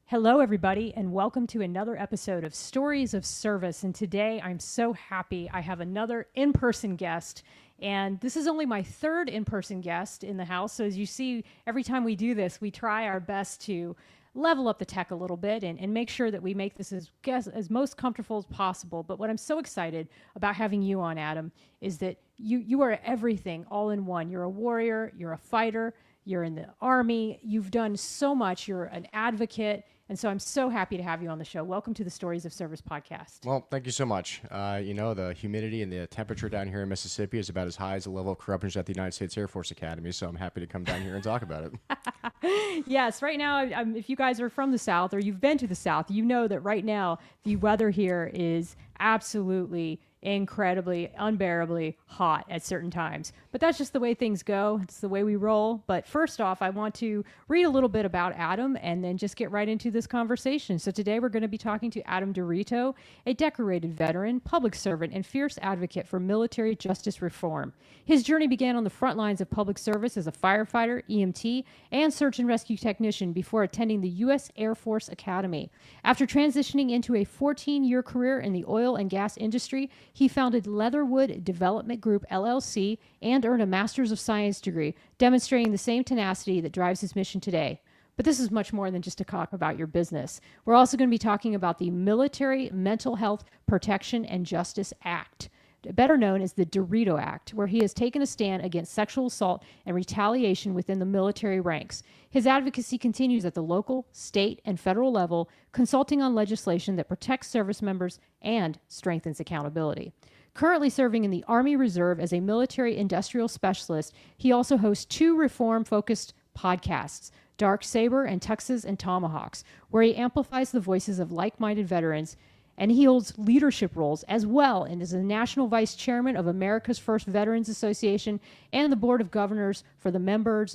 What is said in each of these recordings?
Hello, everybody, and welcome to another episode of Stories of Service. And today I'm so happy I have another in-person guest. And this is only my third in-person guest in the house. So as you see, every time we do this, we try our best to level up the tech a little bit and make sure that we make this as most comfortable as possible. But what I'm so excited about having you on, Adam, is that you are everything all in one. You're a warrior, you're a fighter, you're in the Army, you've done so much, you're an advocate. And so I'm so happy to have you on the show. Welcome to the Stories of Service podcast. Well, thank you so much. The humidity and the temperature down here in Mississippi is about as high as the level of corruption at the United States Air Force Academy, so I'm happy to come down here and talk about it. Yes, right now, if you guys are from the South or you've been to the South, you know that right now the weather here is absolutely incredibly, unbearably hot at certain times. But that's just the way things go. It's the way we roll. But first off, I want to read a little bit about Adam and then just get right into this conversation. So today we're going to be talking to Adam DeRito, a decorated veteran, public servant, and fierce advocate for military justice reform. His journey began on the front lines of public service as a firefighter, EMT, and search and rescue technician before attending the U.S. Air Force Academy. After transitioning into a 14-year career in the oil and gas industry, he founded Leatherwood Development Group LLC and earned a Master's of Science degree, demonstrating the same tenacity that drives his mission today. But this is much more than just a talk about your business. We're also going to be talking about the Military Mental Health Protection and Justice Act, better known as the DeRito Act, where he has taken a stand against sexual assault and retaliation within the military ranks. His advocacy continues at the local, state, and federal level, consulting on legislation that protects service members and strengthens accountability. Currently serving in the Army Reserve as a military industrial specialist, he also hosts two reform-focused podcasts, Dark Saber and Tuxes and Tomahawks, where he amplifies the voices of like-minded veterans, and he holds leadership roles as well and is the National Vice Chairman of America's First Veterans Association and the Board of Governors member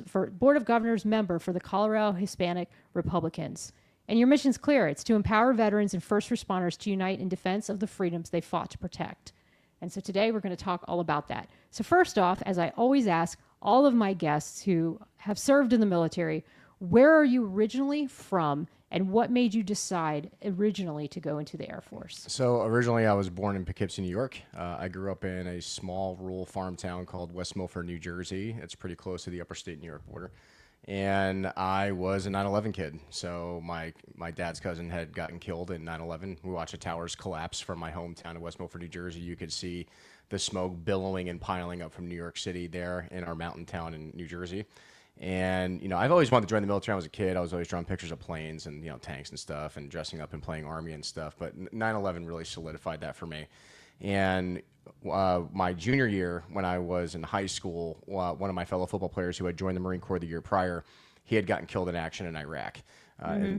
for the Colorado Hispanic Republicans. And your mission's clear. It's to empower veterans and first responders to unite in defense of the freedoms they fought to protect. And so today we're going to talk all about that. So first off, as I always ask all of my guests who have served in the military, where are you originally from? And what made you decide originally to go into the Air Force? So originally I was born in Poughkeepsie, New York. I grew up in a small rural farm town called West Milford, New Jersey. It's pretty close to the upper state New York border. And I was a 9/11 kid. So my dad's cousin had gotten killed in 9/11. We watched the towers collapse from my hometown of West Milford, New Jersey. You could see the smoke billowing and piling up from New York City there in our mountain town in New Jersey. And, I've always wanted to join the military when I was a kid. I was always drawing pictures of planes and, tanks and stuff and dressing up and playing Army and stuff. But 9/11 really solidified that for me. And my junior year, when I was in high school, one of my fellow football players who had joined the Marine Corps the year prior, he had gotten killed in action in Iraq,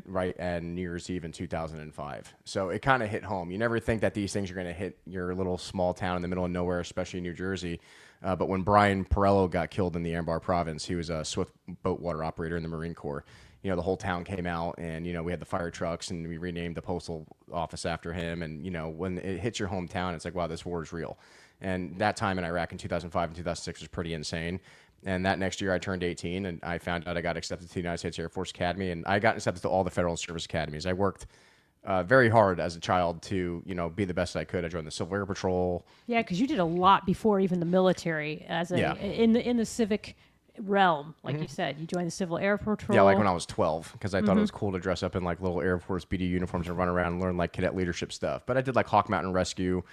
right at New Year's Eve in 2005. So it kind of hit home. You never think that these things are going to hit your little small town in the middle of nowhere, especially in New Jersey. But when Brian Perello got killed in the Anbar province, he was a swift boat water operator in the Marine Corps. The whole town came out and, we had the fire trucks and we renamed the postal office after him. And, when it hits your hometown, it's like, wow, this war is real. And that time in Iraq in 2005 and 2006 was pretty insane. And that next year I turned 18 and I found out I got accepted to the United States Air Force Academy. And I got accepted to all the federal service academies. I worked very hard as a child to, be the best that I could. I joined the Civil Air Patrol. Yeah, because you did a lot before even the military in the civic realm, like you said. You joined the Civil Air Patrol. Yeah, like when I was 12, because I thought it was cool to dress up in like little Air Force BD uniforms and run around and learn like cadet leadership stuff. But I did like Hawk Mountain Rescue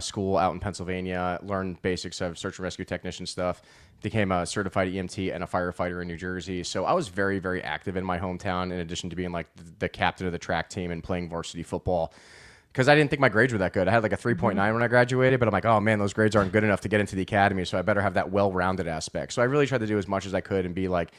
school out in Pennsylvania, learned basics of search and rescue technician stuff, became a certified EMT and a firefighter in New Jersey. So I was very, very active in my hometown, in addition to being like the captain of the track team and playing varsity football. Because I didn't think my grades were that good. I had like a 3.9 when I graduated, but I'm like, oh man, those grades aren't good enough to get into the academy, so I better have that well-rounded aspect. So I really tried to do as much as I could and be like,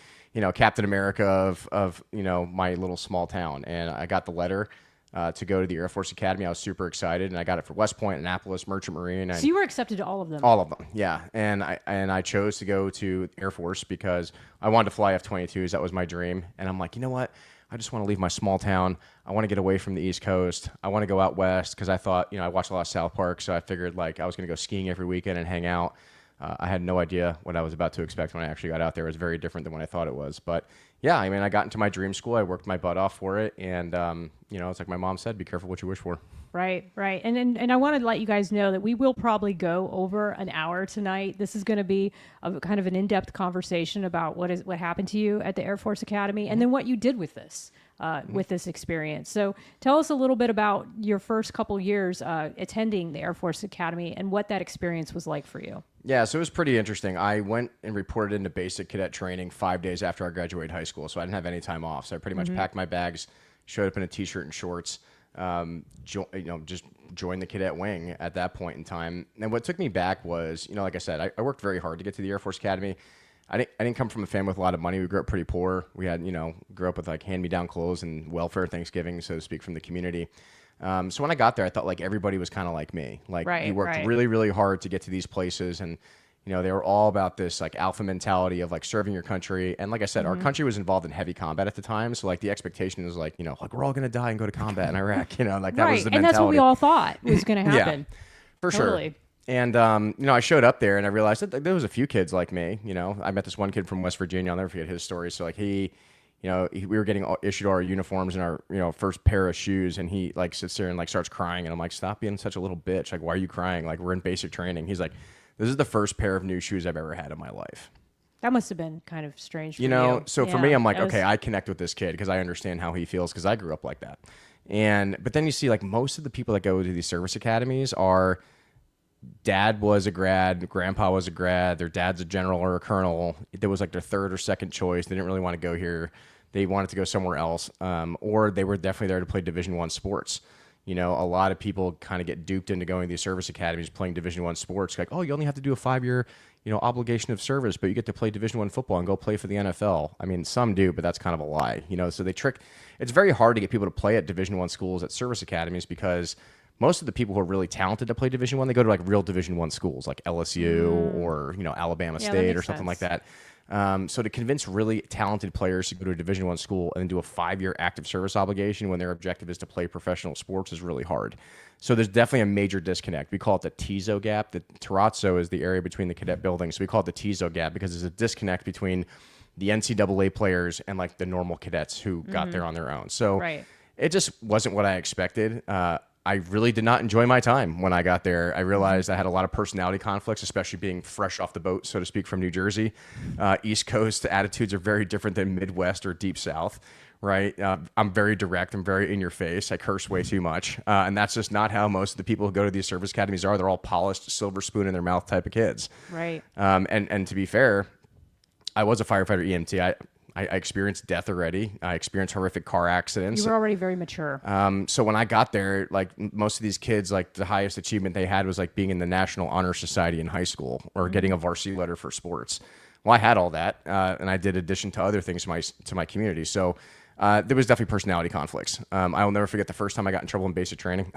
Captain America of my little small town. And I got the letter to go to the Air Force Academy. I was super excited, and I got it for West Point, Annapolis, Merchant Marine. So you were accepted to all of them? All of them, yeah. And I chose to go to Air Force because I wanted to fly F-22s. That was my dream. And I'm like, you know what? I just want to leave my small town. I want to get away from the East Coast. I want to go out west because I thought, I watched a lot of South Park, so I figured like I was going to go skiing every weekend and hang out. I had no idea what I was about to expect when I actually got out there. It was very different than what I thought it was. But yeah, I mean, I got into my dream school. I worked my butt off for it. And, it's like my mom said, be careful what you wish for. Right, right. And I want to let you guys know that we will probably go over an hour tonight. This is going to be a kind of an in-depth conversation about what happened to you at the Air Force Academy and then what you did with this experience. So tell us a little bit about your first couple years attending the Air Force Academy and what that experience was like for you. Yeah, so it was pretty interesting. I went and reported into basic cadet training 5 days after I graduated high school, so I didn't have any time off. So I pretty much packed my bags, showed up in a t-shirt and shorts, just joined the cadet wing at that point in time. And what took me back was, like I said, I worked very hard to get to the Air Force Academy. I didn't come from a family with a lot of money. We grew up pretty poor. We had, grew up with like hand-me-down clothes and welfare Thanksgiving, so to speak, from the community. So when I got there, I thought like everybody was kind of like me. Like you worked really, really hard to get to these places, and they were all about this like alpha mentality of like serving your country. And like I said, our country was involved in heavy combat at the time, so like the expectation was like like we're all gonna die and go to combat in Iraq. Like that was the mentality. And that's what we all thought was gonna happen. Yeah, for sure. And I showed up there and I realized that there was a few kids like me. I met this one kid from West Virginia. I'll never forget his story. So like we were getting issued our uniforms and our first pair of shoes, and he like sits there and like starts crying, and I'm like, stop being such a little bitch. Like, why are you crying? Like, we're in basic training. He's like, this is the first pair of new shoes I've ever had in my life. That must have been kind of strange for you. So for me, I'm like, okay, I connect with this kid because I understand how he feels because I grew up like that. But then you see like most of the people that go to these service academies are dad was a grad, grandpa was a grad, their dad's a general or a colonel. It was like their third or second choice. They didn't really want to go here. They wanted to go somewhere else. Or they were definitely there to play Division I sports. A lot of people kind of get duped into going to these service academies playing Division I sports. Like, oh, you only have to do a 5-year, obligation of service, but you get to play Division I football and go play for the NFL. I mean, some do, but that's kind of a lie. So they trick. It's very hard to get people to play at Division I schools at service academies because most of the people who are really talented to play Division I, they go to like real Division I schools like LSU or Alabama State or something like that. So to convince really talented players to go to a Division I school and do a 5-year active service obligation when their objective is to play professional sports is really hard. So there's definitely a major disconnect. We call it the TIZO gap. The terrazzo is the area between the cadet buildings. So we call it the TIZO gap because there's a disconnect between the NCAA players and like the normal cadets who got there on their own. So it just wasn't what I expected. I really did not enjoy my time when I got there. I realized I had a lot of personality conflicts, especially being fresh off the boat, so to speak, from New Jersey. East Coast attitudes are very different than Midwest or Deep South, right? I'm very direct. I'm very in your face. I curse way too much. And that's just not how most of the people who go to these service academies are. They're all polished, silver spoon in their mouth type of kids. Right. And to be fair, I was a firefighter EMT. I experienced death already. I experienced horrific car accidents. You were already very mature. So when I got there, like most of these kids, like the highest achievement they had was like being in the National Honor Society in high school or getting a varsity letter for sports. Well, I had all that, and I did addition to other things to my community. So there was definitely personality conflicts. I will never forget the first time I got in trouble in basic training.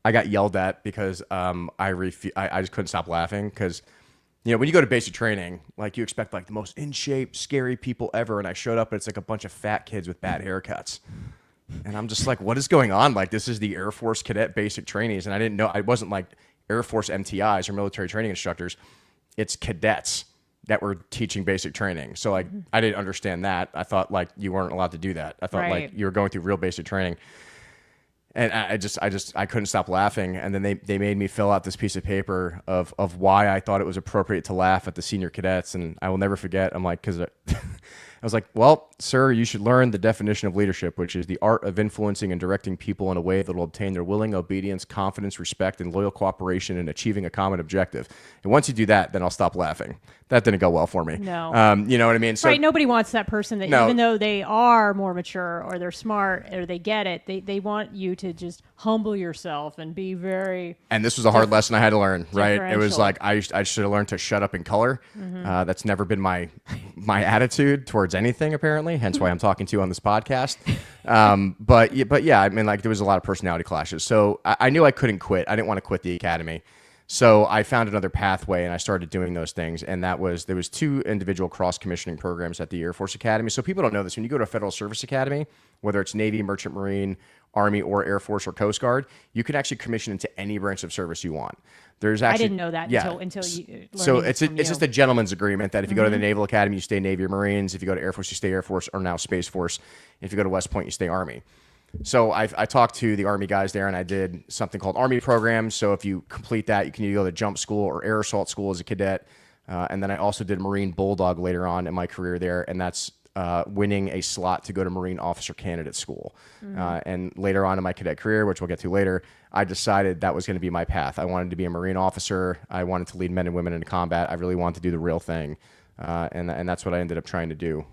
I got yelled at because I just couldn't stop laughing because when you go to basic training, like you expect like the most in shape, scary people ever. And I showed up and it's like a bunch of fat kids with bad haircuts. And I'm just like, what is going on? Like, this is the Air Force cadet basic trainees. And I didn't know, I wasn't like Air Force MTIs or military training instructors. It's cadets that were teaching basic training. So like, I didn't understand that. I thought like you weren't allowed to do that. I thought like you were going through real basic training. And I couldn't stop laughing. And then they made me fill out this piece of paper of why I thought it was appropriate to laugh at the senior cadets. And I will never forget. I'm like, because I was like, well, sir, you should learn the definition of leadership, which is the art of influencing and directing people in a way that will obtain their willing obedience, confidence, respect, and loyal cooperation in achieving a common objective. And once you do that, then I'll stop laughing. That didn't go well for me. No. You know what I mean? So, nobody wants that person that even though they are more mature or they're smart or they get it, they want you to just humble yourself and be very... And this was a hard lesson I had to learn, right? It was like, I should have learned to shut up in color. That's never been my attitude towards anything, apparently, hence why I'm talking to you on this podcast. But yeah, I mean, like there was a lot of personality clashes. So I knew I couldn't quit. I didn't want to quit the academy. So I found another pathway and I started doing those things. And there was 2 individual cross commissioning programs at the Air Force Academy. So people don't know this. When you go to a Federal Service Academy, whether it's Navy, Merchant Marine, Army, or Air Force or Coast Guard, you can actually commission into any branch of service you want. There's actually, I didn't know that until you. So it's just a gentleman's agreement that if you go to the Naval Academy, you stay Navy or Marines. If you go to Air Force, you stay Air Force or now Space Force. If you go to West Point, you stay Army. So I talked to the Army guys there, and I did something called Army programs. So if you complete that, you can either go to jump school or air assault school as a cadet. And then I also did Marine Bulldog later on in my career there, and that's winning a slot to go to Marine Officer Candidate School. And later on in my cadet career, which we'll get to later, I decided that was going to be my path. I wanted to be a Marine officer. I wanted to lead men and women into combat. I really wanted to do the real thing. And that's what I ended up trying to do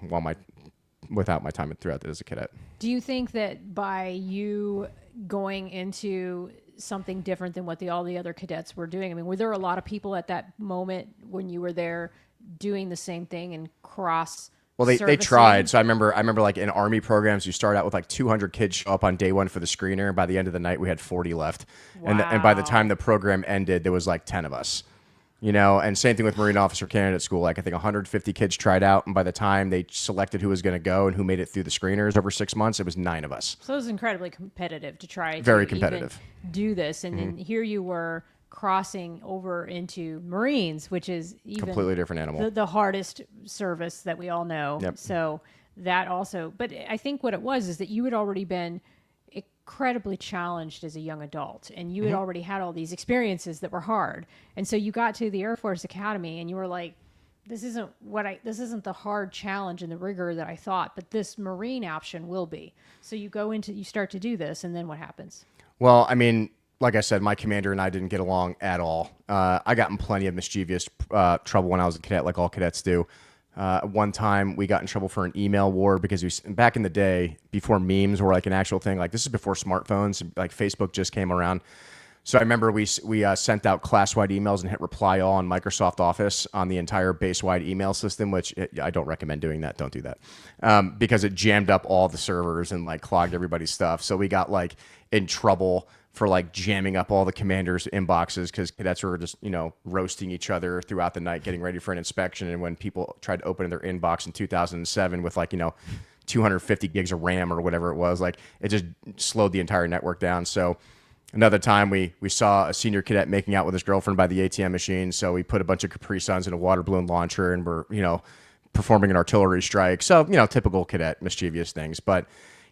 without my time throughout as a cadet. Do you think that by you going into something different than what all the other cadets were doing, I mean, were there a lot of people at that moment when you were there doing the same thing and cross? Well, they tried. So I remember like in Army programs, you start out with like 200 kids show up on day 1 for the screener. And by the end of the night, we had 40 left. Wow. And by the time the program ended, there was like 10 of us. And same thing with Marine Officer Candidate School. Like I think 150 kids tried out, and by the time they selected who was going to go and who made it through the screeners over 6 months, it was 9 of us. So it was incredibly competitive to try Very to competitive. Even do this. And then here you were crossing over into Marines, which is even completely different animal. The hardest service that we all know. Yep. So that also, but I think what it was is that you had already been incredibly challenged as a young adult, and you had already had all these experiences that were hard. And so you got to the Air Force Academy and you were like, this isn't the hard challenge and the rigor that I thought, but this Marine option will be. So you start to do this, and then what happens? Well, I mean, like I said, my commander and I didn't get along at all. I got in plenty of mischievous trouble when I was a cadet, like all cadets do. One time we got in trouble for an email war because back in the day, before memes were like an actual thing, like this is before smartphones, like Facebook just came around. So I remember we sent out class-wide emails and hit reply all on Microsoft Office on the entire base-wide email system, which I don't recommend doing that. Don't do that. Because it jammed up all the servers and like clogged everybody's stuff. So we got like in trouble for like jamming up all the commanders' inboxes because cadets were just, roasting each other throughout the night, getting ready for an inspection. And when people tried to open their inbox in 2007 with like, 250 gigs of RAM or whatever it was, like it just slowed the entire network down. So another time we saw a senior cadet making out with his girlfriend by the ATM machine. So we put a bunch of Capri Suns in a water balloon launcher and we're, performing an artillery strike. So, typical cadet mischievous things. But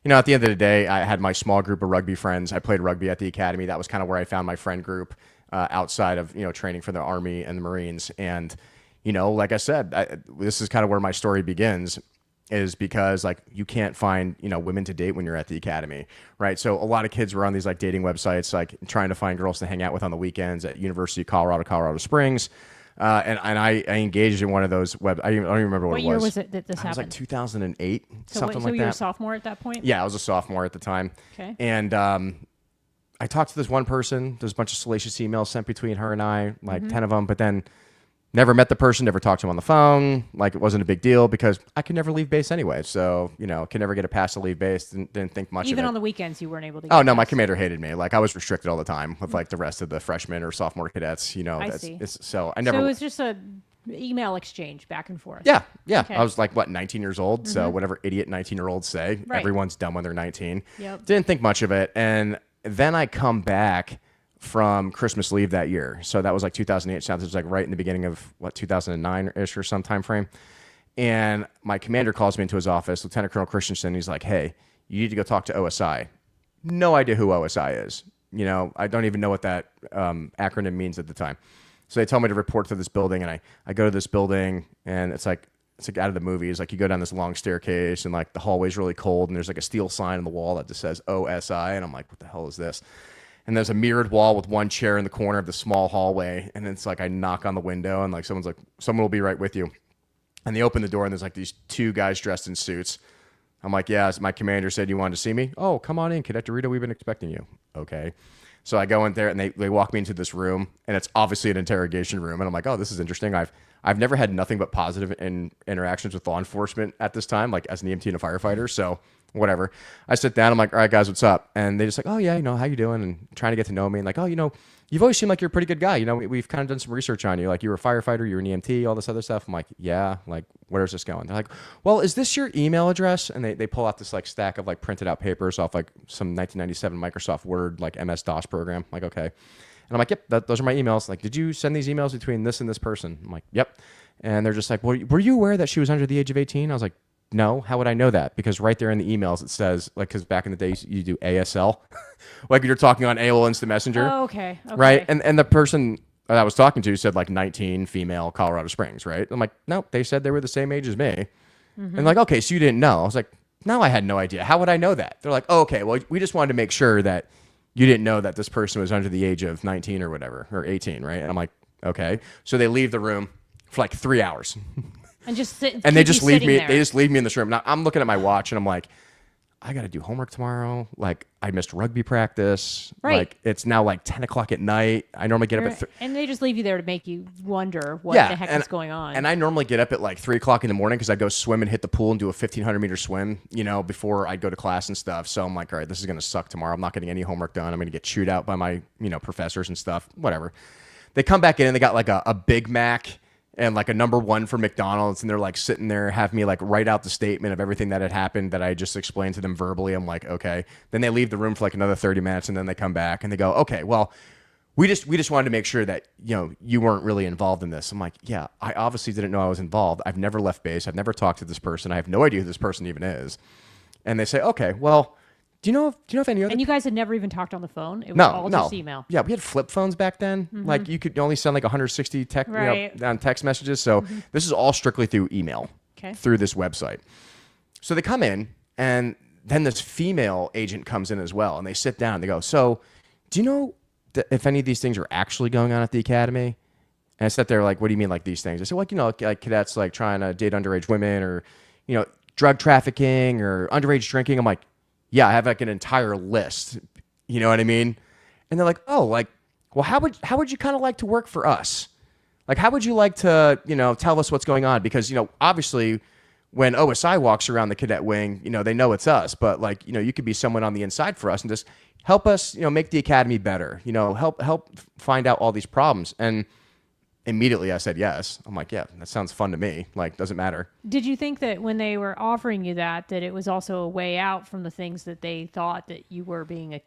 at the end of the day, I had my small group of rugby friends. I played rugby at the academy. That was kind of where I found my friend group outside of, training for the Army and the Marines. And, like I said, this is kind of where my story begins, is because like you can't find, women to date when you're at the academy, right? So a lot of kids were on these like dating websites, like trying to find girls to hang out with on the weekends at University of Colorado Springs. And I engaged in one of those I don't even remember what it was. What year was it that this happened? It was like 2008, so something like that. So you were a sophomore at that point? Yeah, I was a sophomore at the time. Okay. And I talked to this one person. There's a bunch of salacious emails sent between her and I, like 10 of them, but then never met the person, never talked to him on the phone. Like it wasn't a big deal because I could never leave base anyway. So, could never get a pass to leave base. Didn't think much of it. Even on the weekends, you weren't able to get Oh, no, my commander hated me. Like I was restricted all the time with like the rest of the freshmen or sophomore cadets, I see. So I never. So it was just a email exchange back and forth. Yeah. Okay. I was like, 19 years old. So whatever idiot 19-year-olds say, Right. everyone's dumb when they're 19. Yep. Didn't think much of it. And then I come back from Christmas leave that year. So that was like 2008. So it was like right in the beginning of 2009-ish or some time frame. And my commander calls me into his office, Lieutenant Colonel Christensen. He's like, hey, you need to go talk to OSI. No idea who OSI is. I don't even know what that acronym means at the time. So they tell me to report to this building, and I go to this building, and it's like out of the movies. Like you go down this long staircase, and like the hallway's really cold, and there's like a steel sign on the wall that just says OSI, and I'm like, what the hell is this? And there's a mirrored wall with one chair in the corner of the small hallway, and it's like I knock on the window, and like someone's like, someone will be right with you. And they open the door, and there's like these 2 guys dressed in suits. I'm like, yeah, my commander said you wanted to see me. Oh, come on in, Cadet DeRito. We've been expecting you. Okay. So I go in there and they walk me into this room, and it's obviously an interrogation room. And I'm like, oh, this is interesting. I've never had nothing but positive interactions with law enforcement at this time, like as an EMT and a firefighter. So whatever. I sit down. I'm like, all right, guys, what's up? And they just like, oh yeah, how you doing? And trying to get to know me. And like, oh, you've always seemed like you're a pretty good guy. You know, we've kind of done some research on you. Like, you were a firefighter, you were an EMT, all this other stuff. I'm like, yeah. Like, where's this going? They're like, well, is this your email address? And they pull out this like stack of like printed out papers off like some 1997 Microsoft Word, like MS-DOS program. I'm like, okay. And I'm like, yep, those are my emails. Like, did you send these emails between this and this person? I'm like, yep. And they're just like, well, were you aware that she was under the age of 18? I was like, no. How would I know that? Because right there in the emails it says, like, because back in the day you do ASL, like you're talking on AOL Instant Messenger. Oh, okay. Right. And the person that I was talking to said like 19, female, Colorado Springs. Right. I'm like, no, they said they were the same age as me. And like, okay, so you didn't know. I was like, no, I had no idea. How would I know that? They're like, oh, okay, well, we just wanted to make sure that you didn't know that this person was under the age of 19 or whatever, or 18, right? And I'm like, okay. So they leave the room for like 3 hours. And just sit. And they just leave me. There. They just leave me in this room. Now I'm looking at my watch and I'm like, I got to do homework tomorrow. Like, I missed rugby practice. Right. Like, it's now like 10 o'clock at night. I normally get up at and they just leave you there to make you wonder what the heck is going on. And I normally get up at like 3 o'clock in the morning because I go swim and hit the pool and do a 1,500 meter swim, you know, before I go to class and stuff. So I'm like, all right, this is going to suck tomorrow. I'm not getting any homework done. I'm going to get chewed out by my, you know, professors and stuff, whatever. They come back in and they got like a Big Mac and like a #1 for McDonald's, and they're like sitting there, have me like write out the statement of everything that had happened that I just explained to them verbally. I'm like, okay. Then they leave the room for like another 30 minutes, and then they come back and they go, okay, well, we just wanted to make sure that, you know, you weren't really involved in this. I'm like, yeah, I obviously didn't know I was involved. I've never left base. I've never talked to this person. I have no idea who this person even is. And they say, okay, well, do you know if any other? And you guys had never even talked on the phone? It was all just email. Yeah, we had flip phones back then. Like, you could only send like 160 on text messages. So this is all strictly through email, through this website. So they come in, and then this female agent comes in as well, and they sit down and they go, so do you know if any of these things are actually going on at the academy? And I sat there like, what do you mean like these things? I said, like, you know, like cadets like trying to date underage women, or, you know, drug trafficking or underage drinking. I'm like, yeah, I have like an entire list. You know what I mean? And they're like, oh, like, well, how would you kind of like to work for us? Like, how would you like to, you know, tell us what's going on? Because, you know, obviously when OSI walks around the cadet wing, you know, they know it's us, but like, you know, you could be someone on the inside for us and just help us, you know, make the academy better, you know, help find out all these problems. And immediately I said yes. I'm like, yeah, that sounds fun to me. Like, doesn't matter. Did you think that when they were offering you that it was also a way out from the things that they thought that you were doing?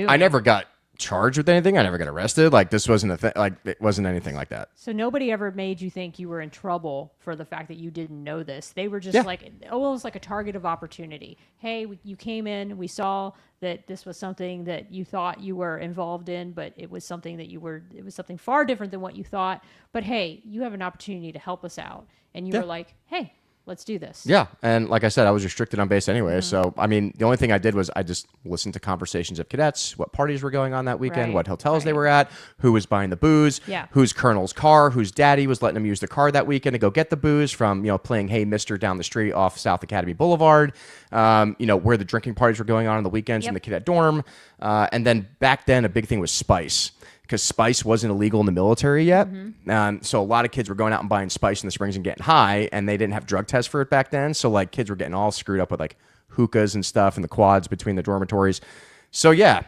I never got charged with anything. I never got arrested. Like, this wasn't a thing. Like, it wasn't anything like that. So nobody ever made you think you were in trouble for the fact that you didn't know this. They were just like almost like a target of opportunity. Hey, you came in, we saw that this was something that you thought you were involved in, but it was something that it was something far different than what you thought. But hey, you have an opportunity to help us out. And you were like, hey, let's do this. Yeah. And like I said, I was restricted on base anyway. So, I mean, the only thing I did was I just listened to conversations of cadets, what parties were going on that weekend, what hotels they were at, who was buying the booze, whose colonel's car, whose daddy was letting them use the car that weekend to go get the booze from, you know, playing Hey Mister down the street off South Academy Boulevard, you know, where the drinking parties were going on the weekends in the cadet dorm. And then back then, a big thing was spice, because spice wasn't illegal in the military yet. So a lot of kids were going out and buying spice in the Springs and getting high, and they didn't have drug tests for it back then. So like kids were getting all screwed up with like hookahs and stuff in the quads between the dormitories. So yeah,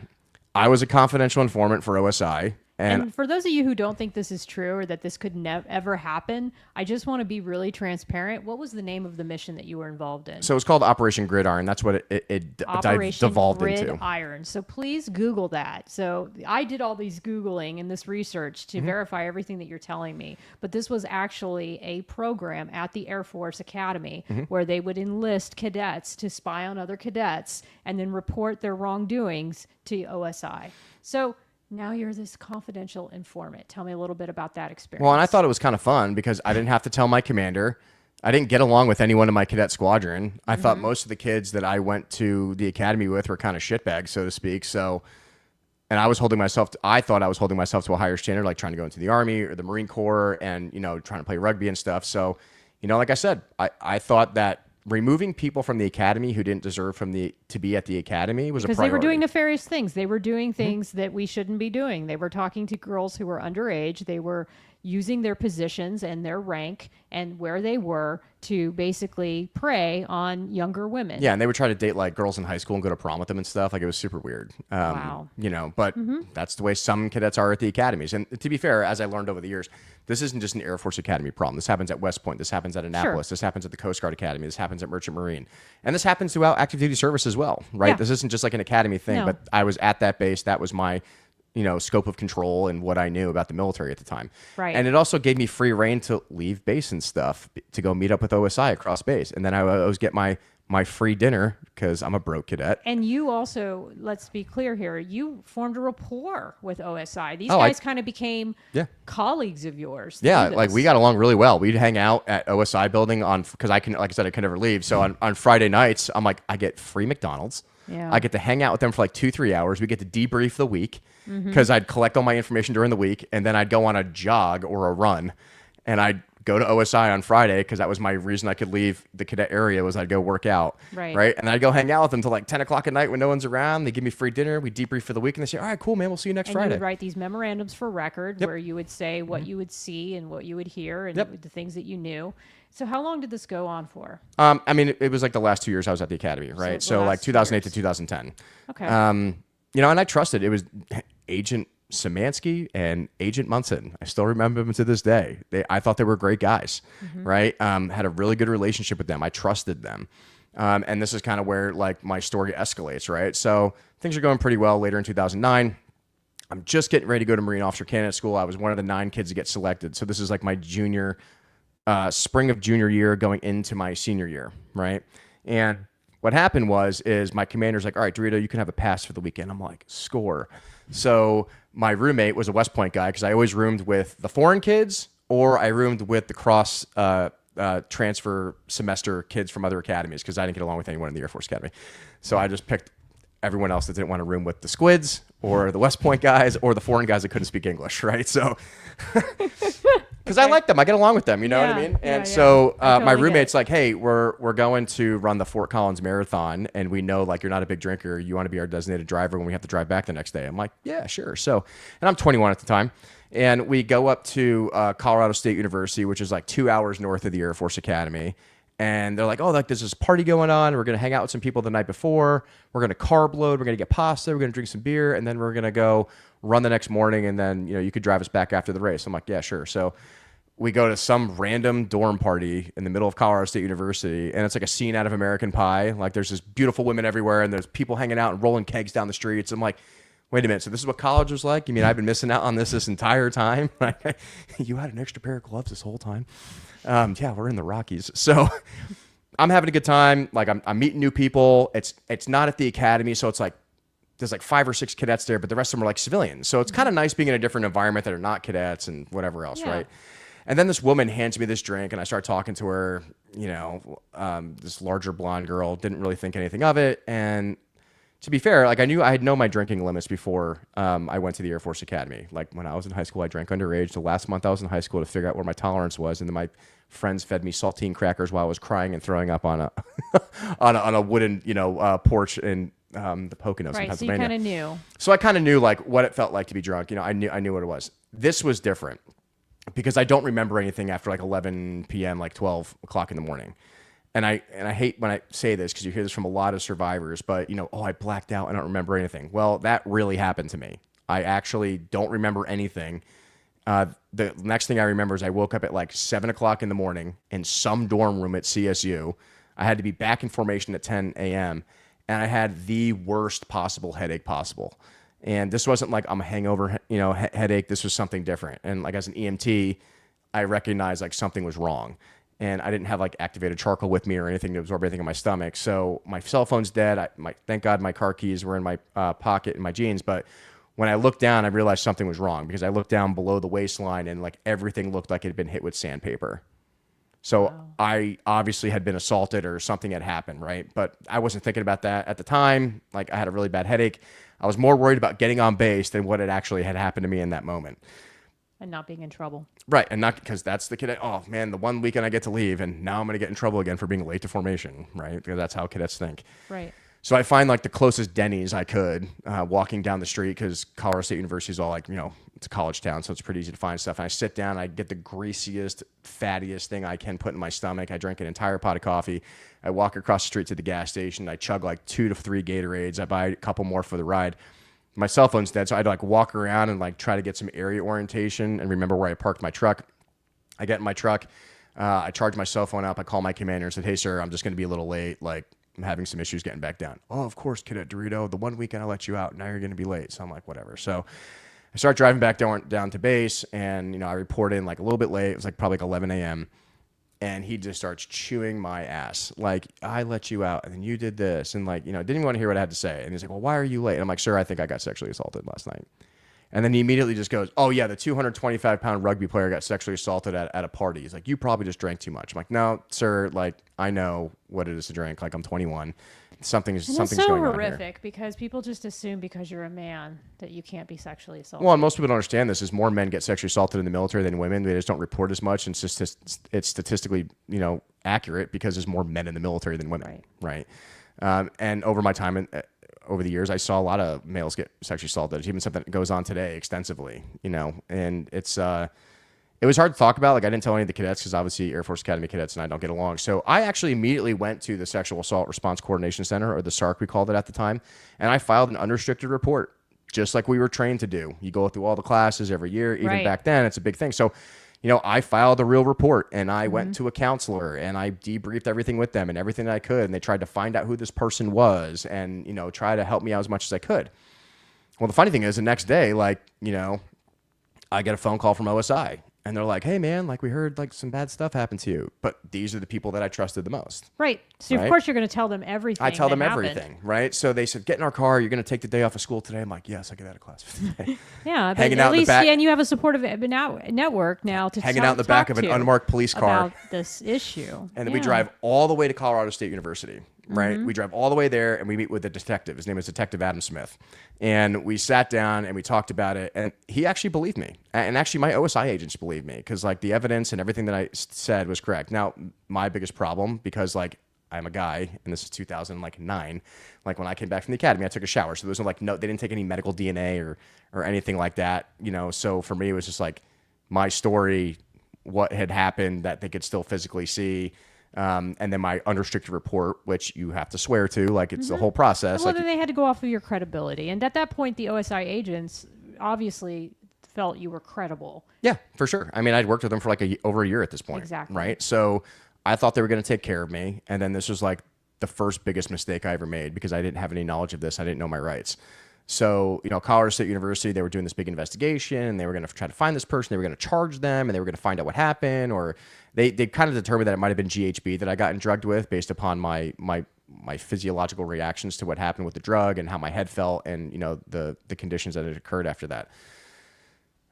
I was a confidential informant for OSI. And for those of you who don't think this is true or that this could ever happen, I just want to be really transparent. What was the name of the mission that you were involved in? So it was called Operation Gridiron. That's what it devolved into. Gridiron. So please Google that. So I did all these Googling and this research to verify everything that you're telling me. But this was actually a program at the Air Force Academy where they would enlist cadets to spy on other cadets and then report their wrongdoings to OSI. So now you're this confidential informant. Tell me a little bit about that experience. Well, and I thought it was kind of fun because I didn't have to tell my commander. I didn't get along with anyone in my cadet squadron. I thought most of the kids that I went to the academy with were kind of shitbags, so to speak. So, and I thought I was holding myself to a higher standard, like trying to go into the Army or the Marine Corps and, you know, trying to play rugby and stuff. So, you know, like I said, I thought that removing people from the academy who didn't deserve to be at the academy was a priority. Because they were doing nefarious things. They were doing things that we shouldn't be doing. They were talking to girls who were underage. They were using their positions and their rank and where they were to basically prey on younger women. Yeah, and they would try to date like girls in high school and go to prom with them and stuff. Like it was super weird. Wow. You know, but that's the way some cadets are at the academies. And to be fair, as I learned over the years, this isn't just an Air Force Academy problem. This happens at West Point. This happens at Annapolis. This happens at the Coast Guard Academy. This happens at Merchant Marine. And this happens throughout active duty service as well, right? Yeah. This isn't just like an academy thing, No. but I was at that base. That was my scope of control and what I knew about the military at the time. Right. And it also gave me free reign to leave base and stuff to go meet up with OSI across base. And then I would always get my free dinner because I'm a broke cadet. And you also, let's be clear here, you formed a rapport with OSI. These guys kind of became colleagues of yours. Yeah, like we got along really well. We'd hang out at OSI building because like I said, I could never leave. So on Friday nights, I'm like, I get free McDonald's. Yeah. I get to hang out with them for like 2-3 hours. We get to debrief the week because I'd collect all my information during the week, and then I'd go on a jog or a run, and I'd go to OSI on Friday because that was my reason I could leave the cadet area was I'd go work out. Right. And I'd go hang out with them till like 10 o'clock at night when no one's around. They give me free dinner. We debrief for the week, and they say, all right, cool, man. We'll see you next Friday. You would write these memorandums for record where you would say what you would see and what you would hear and the things that you knew. So how long did this go on for? I mean, it was like the last 2 years I was at the academy, right? So like 2008 to 2010. Okay. And I trusted. It was Agent Szymanski and Agent Munson. I still remember them to this day. I thought they were great guys, right? Had a really good relationship with them. I trusted them. And this is kind of where like my story escalates, right? So things are going pretty well later in 2009. I'm just getting ready to go to Marine Officer Candidate School. I was one of the 9 kids to get selected. So this is like my spring of junior year going into my senior year, right? And what happened is my commander's like, all right, DeRito, you can have a pass for the weekend. I'm like, score. So my roommate was a West Point guy because I always roomed with the foreign kids or I roomed with the cross transfer semester kids from other academies because I didn't get along with anyone in the Air Force Academy. So I just picked everyone else that didn't want to room with the squids or the West Point guys or the foreign guys that couldn't speak English, right? So because I like them. I get along with them, you know what I mean? And so my roommate's like, hey, we're going to run the Fort Collins Marathon, and we know like you're not a big drinker. You want to be our designated driver when we have to drive back the next day. I'm like, yeah, sure. So, and I'm 21 at the time. And we go up to Colorado State University, which is like 2 hours north of the Air Force Academy. And they're like, oh, like there's this party going on. We're going to hang out with some people the night before. We're going to carb load. We're going to get pasta. We're going to drink some beer. And then we're going to go run the next morning. And then, you could drive us back after the race. I'm like, yeah, sure. So we go to some random dorm party in the middle of Colorado State University. And it's like a scene out of American Pie. Like there's this beautiful women everywhere. And there's people hanging out and rolling kegs down the streets. I'm like, wait a minute. So this is what college was like? You mean I've been missing out on this entire time? You had an extra pair of gloves this whole time? Yeah, we're in the Rockies. So I'm having a good time. Like I'm meeting new people. It's not at the academy. So it's like, there's like 5 or 6 cadets there, but the rest of them are like civilians. So it's kind of nice being in a different environment that are not cadets and whatever else, right? And then this woman hands me this drink and I start talking to her, this larger blonde girl, didn't really think anything of it. And to be fair, like I had known my drinking limits before I went to the Air Force Academy. Like when I was in high school, I drank underage. The last month I was in high school to figure out where my tolerance was. And then my friends fed me saltine crackers while I was crying and throwing up on a on a wooden porch in the Poconos in Pennsylvania. So you kind of knew. So I kind of knew like what it felt like to be drunk. I knew what it was. This was different because I don't remember anything after like 11 p.m., like 12 o'clock in the morning. And I hate when I say this because you hear this from a lot of survivors, but I blacked out. I don't remember anything. Well, that really happened to me. I actually don't remember anything. The next thing I remember is I woke up at like 7 o'clock in the morning in some dorm room at CSU. I had to be back in formation at 10 a.m. and I had the worst possible headache possible. And this wasn't like I'm a hangover, headache. This was something different. And like as an EMT, I recognized like something was wrong. And I didn't have like activated charcoal with me or anything to absorb anything in my stomach. So my cell phone's dead. Thank God my car keys were in my pocket in my jeans. But when I looked down, I realized something was wrong because I looked down below the waistline and like everything looked like it had been hit with sandpaper. So wow. I obviously had been assaulted or something had happened, right? But I wasn't thinking about that at the time. Like I had a really bad headache. I was more worried about getting on base than what had actually had happened to me in that moment. And not being in trouble. Right. And not because that's the cadet. Oh, man, the one weekend I get to leave and now I'm going to get in trouble again for being late to formation, right? Because that's how cadets think. Right. So I find like the closest Denny's I could walking down the street, because Colorado State University is all like, it's a college town, so it's pretty easy to find stuff. And I sit down, I get the greasiest, fattiest thing I can put in my stomach. I drink an entire pot of coffee. I walk across the street to the gas station. I chug like 2 to 3 Gatorades. I buy a couple more for the ride. My cell phone's dead, so I'd like walk around and like try to get some area orientation and remember where I parked my truck. I get in my truck. I charge my cell phone up. I call my commander and said, "Hey, sir, I'm just going to be a little late. Like, I'm having some issues getting back down." "Oh, of course, Cadet DeRito. The one weekend I let you out. Now you're going to be late." So I'm like, whatever. So I start driving back down to base, and I report in like a little bit late. It was like probably like 11 a.m. And he just starts chewing my ass. Like, "I let you out, and then you did this," and like, didn't even want to hear what I had to say. And he's like, "Well, why are you late?" And I'm like, "Sir, I think I got sexually assaulted last night." And then he immediately just goes, "Oh yeah, the 225-pound rugby player got sexually assaulted at a party." He's like, "You probably just drank too much." I'm like, "No, sir. Like, I know what it is to drink. Like, I'm 21. Something's going on here." It's so horrific because people just assume because you're a man that you can't be sexually assaulted. Well, and most people don't understand this is more men get sexually assaulted in the military than women. They just don't report as much, and it's statistically, accurate because there's more men in the military than women, right? And over my time over the years, I saw a lot of males get sexually assaulted. It's even something that goes on today extensively, and it's it was hard to talk about. Like, I didn't tell any of the cadets because obviously Air Force Academy cadets and I don't get along. So I actually immediately went to the Sexual Assault Response Coordination Center, or the SARC we called it at the time, and I filed an unrestricted report, just like we were trained to do. You go through all the classes every year. Even back then, it's a big thing. So I filed a real report, and I went to a counselor, and I debriefed everything with them and everything that I could. And they tried to find out who this person was and, try to help me out as much as I could. Well, the funny thing is the next day, I get a phone call from OSI, and they're like, "Hey man, like we heard like some bad stuff happened to you, but these are the people that I trusted the most." Right. So of course you're going to tell them everything. I tell them everything, right? So they said, "Get in our car. You're going to take the day off of school today." I'm like, "Yes, I get out of class for today." Yeah, but hanging at out least, in the back, and you have a supportive network now to hanging out in the back of an unmarked police car about this issue. And then we drive all the way to Colorado State University, right? We drive all the way there, and we meet with the detective. His name is Detective Adam Smith. And we sat down and we talked about it, and he actually believed me. And actually my OSI agents believed me, because like the evidence and everything that I said was correct. Now, my biggest problem, because like I'm a guy, and this is 2009, like when I came back from the academy, I took a shower. So there was no, they didn't take any medical DNA or anything like that, So for me, it was just like my story, what had happened that they could still physically see. And then my unrestricted report, which you have to swear to, like it's the whole process. Well, then they had to go off of your credibility. And at that point, the OSI agents obviously felt you were credible. Yeah, for sure. I mean, I'd worked with them for like over a year at this point. Exactly. Right. So I thought they were going to take care of me. And then this was like the first biggest mistake I ever made, because I didn't have any knowledge of this. I didn't know my rights. So, Colorado State University, they were doing this big investigation, and they were going to try to find this person. They were going to charge them, and they were going to find out what happened, or they kind of determined that it might have been GHB that I gotten drugged with based upon my physiological reactions to what happened with the drug and how my head felt, and, the conditions that had occurred after that.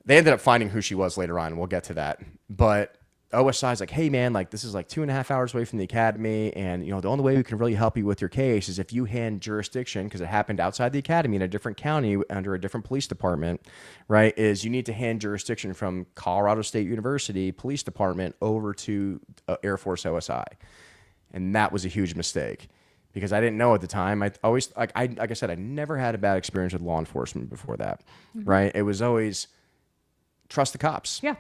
They ended up finding who she was later on. We'll get to that. But OSI is like, "Hey man, like this is like 2.5 hours away from the academy, and the only way we can really help you with your case is if you hand jurisdiction, because it happened outside the academy in a different county under a different police department, right? Is you need to hand jurisdiction from Colorado State University Police Department over to Air Force OSI," and that was a huge mistake, because I didn't know at the time. I always like I said, I never had a bad experience with law enforcement before that, right? It was always trust the cops. Yeah.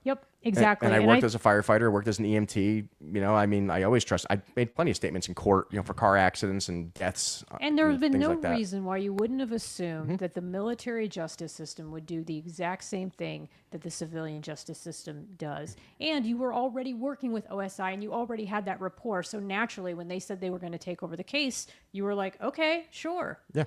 Yep. Exactly. And I worked as a firefighter, worked as an EMT. I mean, I always trust. I made plenty of statements in court, for car accidents and deaths. And there has been no like reason why you wouldn't have assumed that the military justice system would do the exact same thing that the civilian justice system does. And you were already working with OSI, and you already had that rapport. So naturally, when they said they were going to take over the case, you were like, "Okay, sure." Yeah.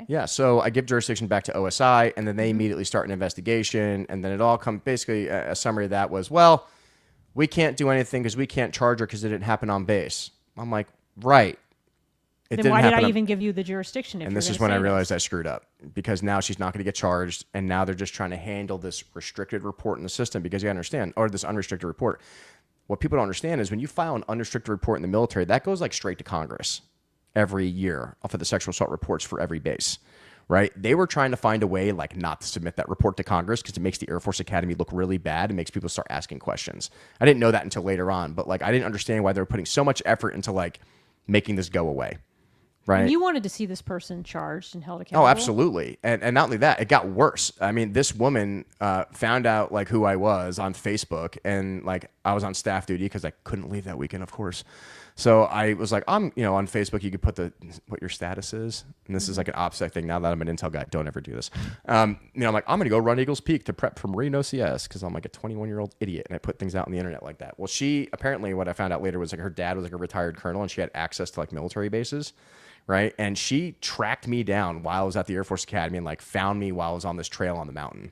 Yeah, so I give jurisdiction back to OSI, and then they immediately start an investigation, and then it all comes, basically a summary of that was, "Well, we can't do anything because we can't charge her because it didn't happen on base." I'm like, right. Then why did I even give you the jurisdiction? And this is when I realized I screwed up, because now she's not going to get charged, and now they're just trying to handle this restricted report in the system, because you understand, or this unrestricted report. What people don't understand is when you file an unrestricted report in the military, that goes like straight to Congress every year off of the sexual assault reports for every base, right? They were trying to find a way like not to submit that report to Congress, because it makes the Air Force Academy look really bad. It makes people start asking questions. I didn't know that until later on, but like I didn't understand why they were putting so much effort into like making this go away, Right. And you wanted to see this person charged and held accountable. Oh, absolutely. And not only that, it got worse. I mean, this woman found out like who I was on Facebook, and like I was on staff duty because I couldn't leave that weekend, of course. So I was like, on Facebook, you could put what your status is. And this is like an OPSEC thing. Now that I'm an Intel guy, don't ever do this. I'm like, I'm going to go run Eagles Peak to prep for Marine OCS because I'm like a 21-year-old idiot. And I put things out on the internet like that. Well, she apparently, what I found out later was like her dad was like a retired colonel and she had access to like military bases. Right. And she tracked me down while I was at the Air Force Academy and like found me while I was on this trail on the mountain.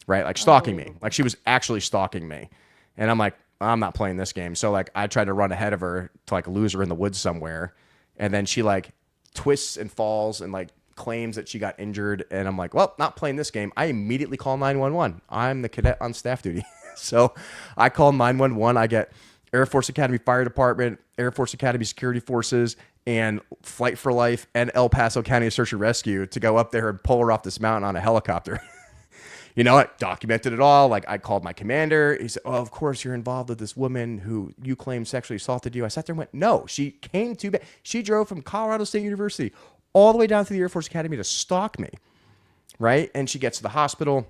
Right. Like stalking me. Like she was actually stalking me. And I'm like, I'm not playing this game. So like I tried to run ahead of her to like lose her in the woods somewhere. And then she like twists and falls and like claims that she got injured. And I'm like, well, not playing this game. I immediately call 911. I'm the cadet on staff duty. So I call 911. I get Air Force Academy Fire Department, Air Force Academy Security Forces, and Flight for Life and El Paso County Search and Rescue to go up there and pull her off this mountain on a helicopter. You know what? Documented it all. Like I called my commander. He said, oh, of course you're involved with this woman who you claim sexually assaulted you. I sat there and went, no, she came to, she drove from Colorado State University all the way down to the Air Force Academy to stalk me. Right. And she gets to the hospital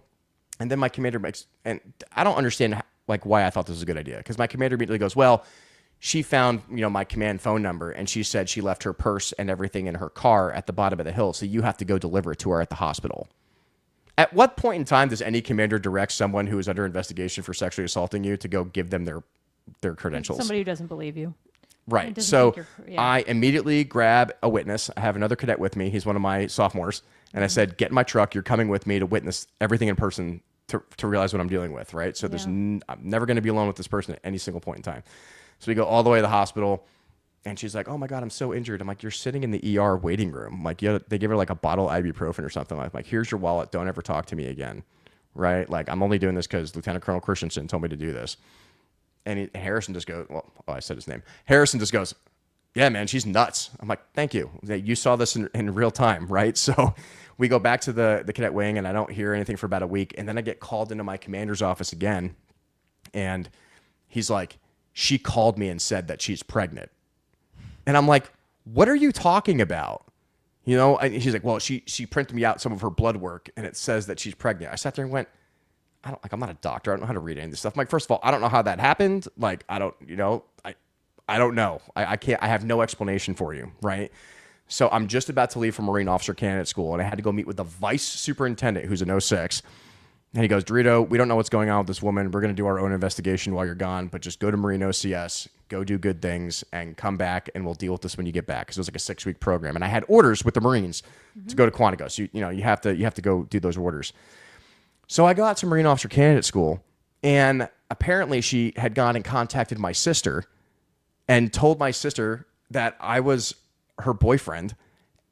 and then my commander makes, and I don't understand like why I thought this was a good idea. Cause my commander immediately goes, well, she found, my command phone number and she said she left her purse and everything in her car at the bottom of the hill. So you have to go deliver it to her at the hospital. At what point in time does any commander direct someone who is under investigation for sexually assaulting you to go give them their credentials? Somebody who doesn't believe you. Right. So I immediately grab a witness. I have another cadet with me. He's one of my sophomores. And I said, get in my truck. You're coming with me to witness everything in person to realize what I'm dealing with. Right. So I'm never going to be alone with this person at any single point in time. So we go all the way to the hospital and she's like, oh my God, I'm so injured. I'm like, you're sitting in the ER waiting room. I'm like, they give her like a bottle of ibuprofen or something. I'm like, here's your wallet. Don't ever talk to me again. Right. Like I'm only doing this because Lieutenant Colonel Christensen told me to do this. And Harrison just goes, I said his name. Harrison just goes, yeah, man, she's nuts. I'm like, thank you. You saw this in real time. Right. So we go back to the cadet wing and I don't hear anything for about a week. And then I get called into my commander's office again. And he's like, she called me and said that she's pregnant. And I'm like, what are you talking about? And she's like, well, she printed me out some of her blood work and it says that she's pregnant. I sat there and went, I'm not a doctor. I don't know how to read any of this stuff. I'm like, first of all, I don't know how that happened. Like, I don't know. I can't, I have no explanation for you. Right. So I'm just about to leave for Marine Officer Candidate School and I had to go meet with the vice superintendent who's an 06. And he goes, DeRito, we don't know what's going on with this woman. We're going to do our own investigation while you're gone, but just go to Marine OCS, go do good things, and come back, and we'll deal with this when you get back. Because it was like a 6-week program. And I had orders with the Marines to go to Quantico. So, you have to go do those orders. So I got to Marine Officer Candidate School, and apparently she had gone and contacted my sister and told my sister that I was her boyfriend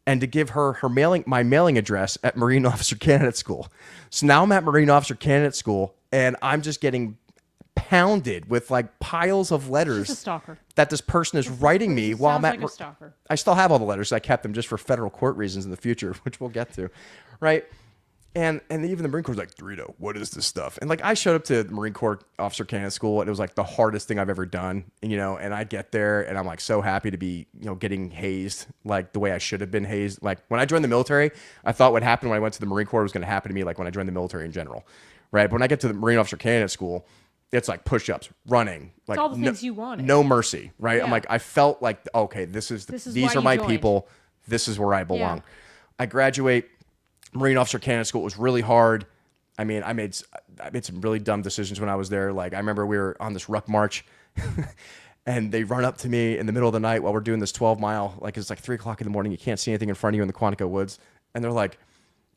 and to give her my mailing address at Marine Officer Candidate School. So now I'm at Marine Officer Candidate School, and I'm just getting pounded with like piles of letters that this person is writing me while I'm at. I still have all the letters. I kept them just for federal court reasons in the future, which we'll get to, right? And even the Marine Corps was like, DeRito, what is this stuff? And like I showed up to the Marine Corps Officer Candidate School and it was like the hardest thing I've ever done, and I get there and I'm like so happy to be, getting hazed like the way I should have been hazed. Like when I joined the military, I thought what happened when I went to the Marine Corps was going to happen to me like when I joined the military in general, right? But when I get to the Marine Officer Candidate School, it's like push-ups, running, like it's all the things you wanted. No mercy, right? Yeah. I'm like, I felt like, okay, these are my people. This is where I belong. Yeah. I graduate. Marine Officer Candidate School was really hard. I mean, I made some really dumb decisions when I was there. Like I remember we were on this ruck march and they run up to me in the middle of the night while we're doing this 12-mile, like it's like 3:00 in the morning. You can't see anything in front of you in the Quantico woods. And they're like,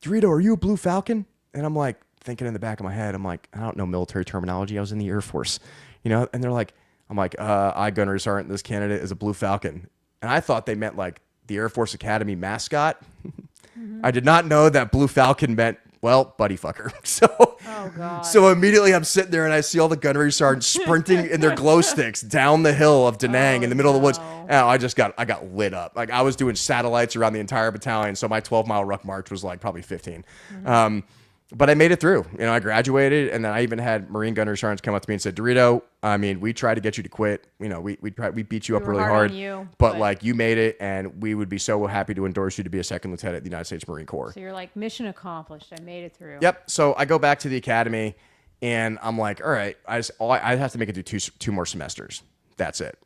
DeRito, are you a Blue Falcon? And I'm like thinking in the back of my head, I'm like, I don't know military terminology. I was in the Air Force, and they're like, I Gunnery Sergeant, this candidate is a Blue Falcon. And I thought they meant like the Air Force Academy mascot. Mm-hmm. I did not know that Blue Falcon meant, well, buddy fucker. So immediately I'm sitting there and I see all the gunnery sergeants sprinting in their glow sticks down the hill of Da Nang in the middle of the woods. And I got lit up. Like I was doing satellites around the entire battalion. So my 12-mile ruck march was like probably 15. Mm-hmm. But I made it through. You know, I graduated, and then I even had Marine Gunner Sergeants come up to me and said, DeRito, I mean, we tried to get you to quit. You know, we beat you up really hard. But like, you made it, and we would be so happy to endorse you to be a second lieutenant at the United States Marine Corps. So you're like, mission accomplished. I made it through. Yep. So I go back to the academy, and I'm like, all right, I have to make it through two more semesters. That's it.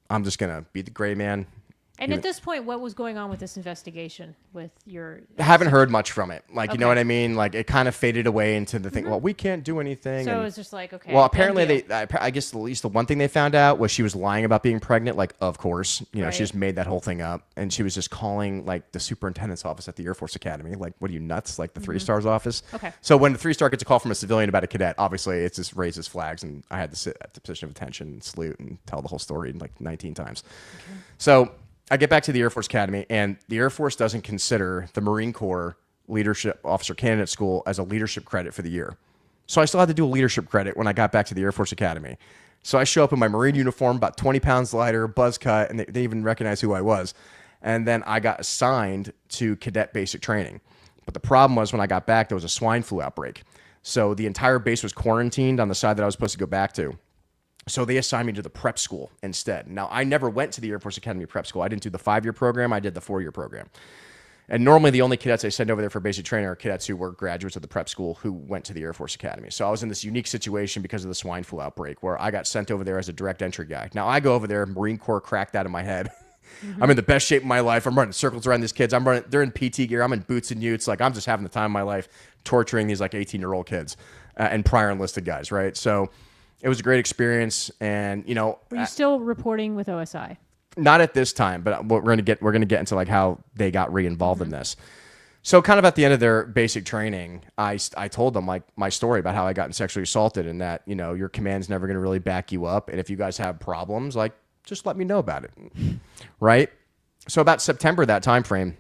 I'm just going to be the gray man. And at this point, what was going on with this investigation with your... I haven't heard much from it. Like, you know what I mean? Like, it kind of faded away into the thing, well, we can't do anything. So it's just like, okay. Well, apparently I guess at least the one thing they found out was she was lying about being pregnant. Like, of course, you know, she just made that whole thing up. And she was just calling, like, the superintendent's office at the Air Force Academy. Like, what are you, nuts? Like, the 3-star's office? Okay. So when the 3-star gets a call from a civilian about a cadet, obviously it just raises flags. And I had to sit at the position of attention and salute and tell the whole story like 19 times. Okay. So... I get back to the Air Force Academy, and the Air Force doesn't consider the Marine Corps Leadership Officer Candidate School as a leadership credit for the year. So I still had to do a leadership credit when I got back to the Air Force Academy. So I show up in my Marine uniform, about 20 pounds lighter, buzz cut, and they even recognized who I was. And then I got assigned to cadet basic training. But the problem was when I got back, there was a swine flu outbreak. So the entire base was quarantined on the side that I was supposed to go back to. So they assigned me to the prep school instead. Now, I never went to the Air Force Academy prep school. I didn't do the 5-year program. I did the 4-year program. And normally the only cadets I send over there for basic training are cadets who were graduates of the prep school who went to the Air Force Academy. So I was in this unique situation because of the swine flu outbreak where I got sent over there as a direct entry guy. Now, I go over there, Marine Corps cracked out of my head. I'm in the best shape of my life. I'm running circles around these kids. They're in PT gear. I'm in boots and utes. Like, I'm just having the time of my life torturing these like 18-year-old kids and prior enlisted guys, right? So... it was a great experience, and you know. Were you still reporting with OSI? Not at this time, but we're gonna get into like how they got re-involved in this. So, kind of at the end of their basic training, I told them like my story about how I gotten sexually assaulted, and that you know your command's never gonna really back you up, and if you guys have problems, like just let me know about it, right? So about September that time frame,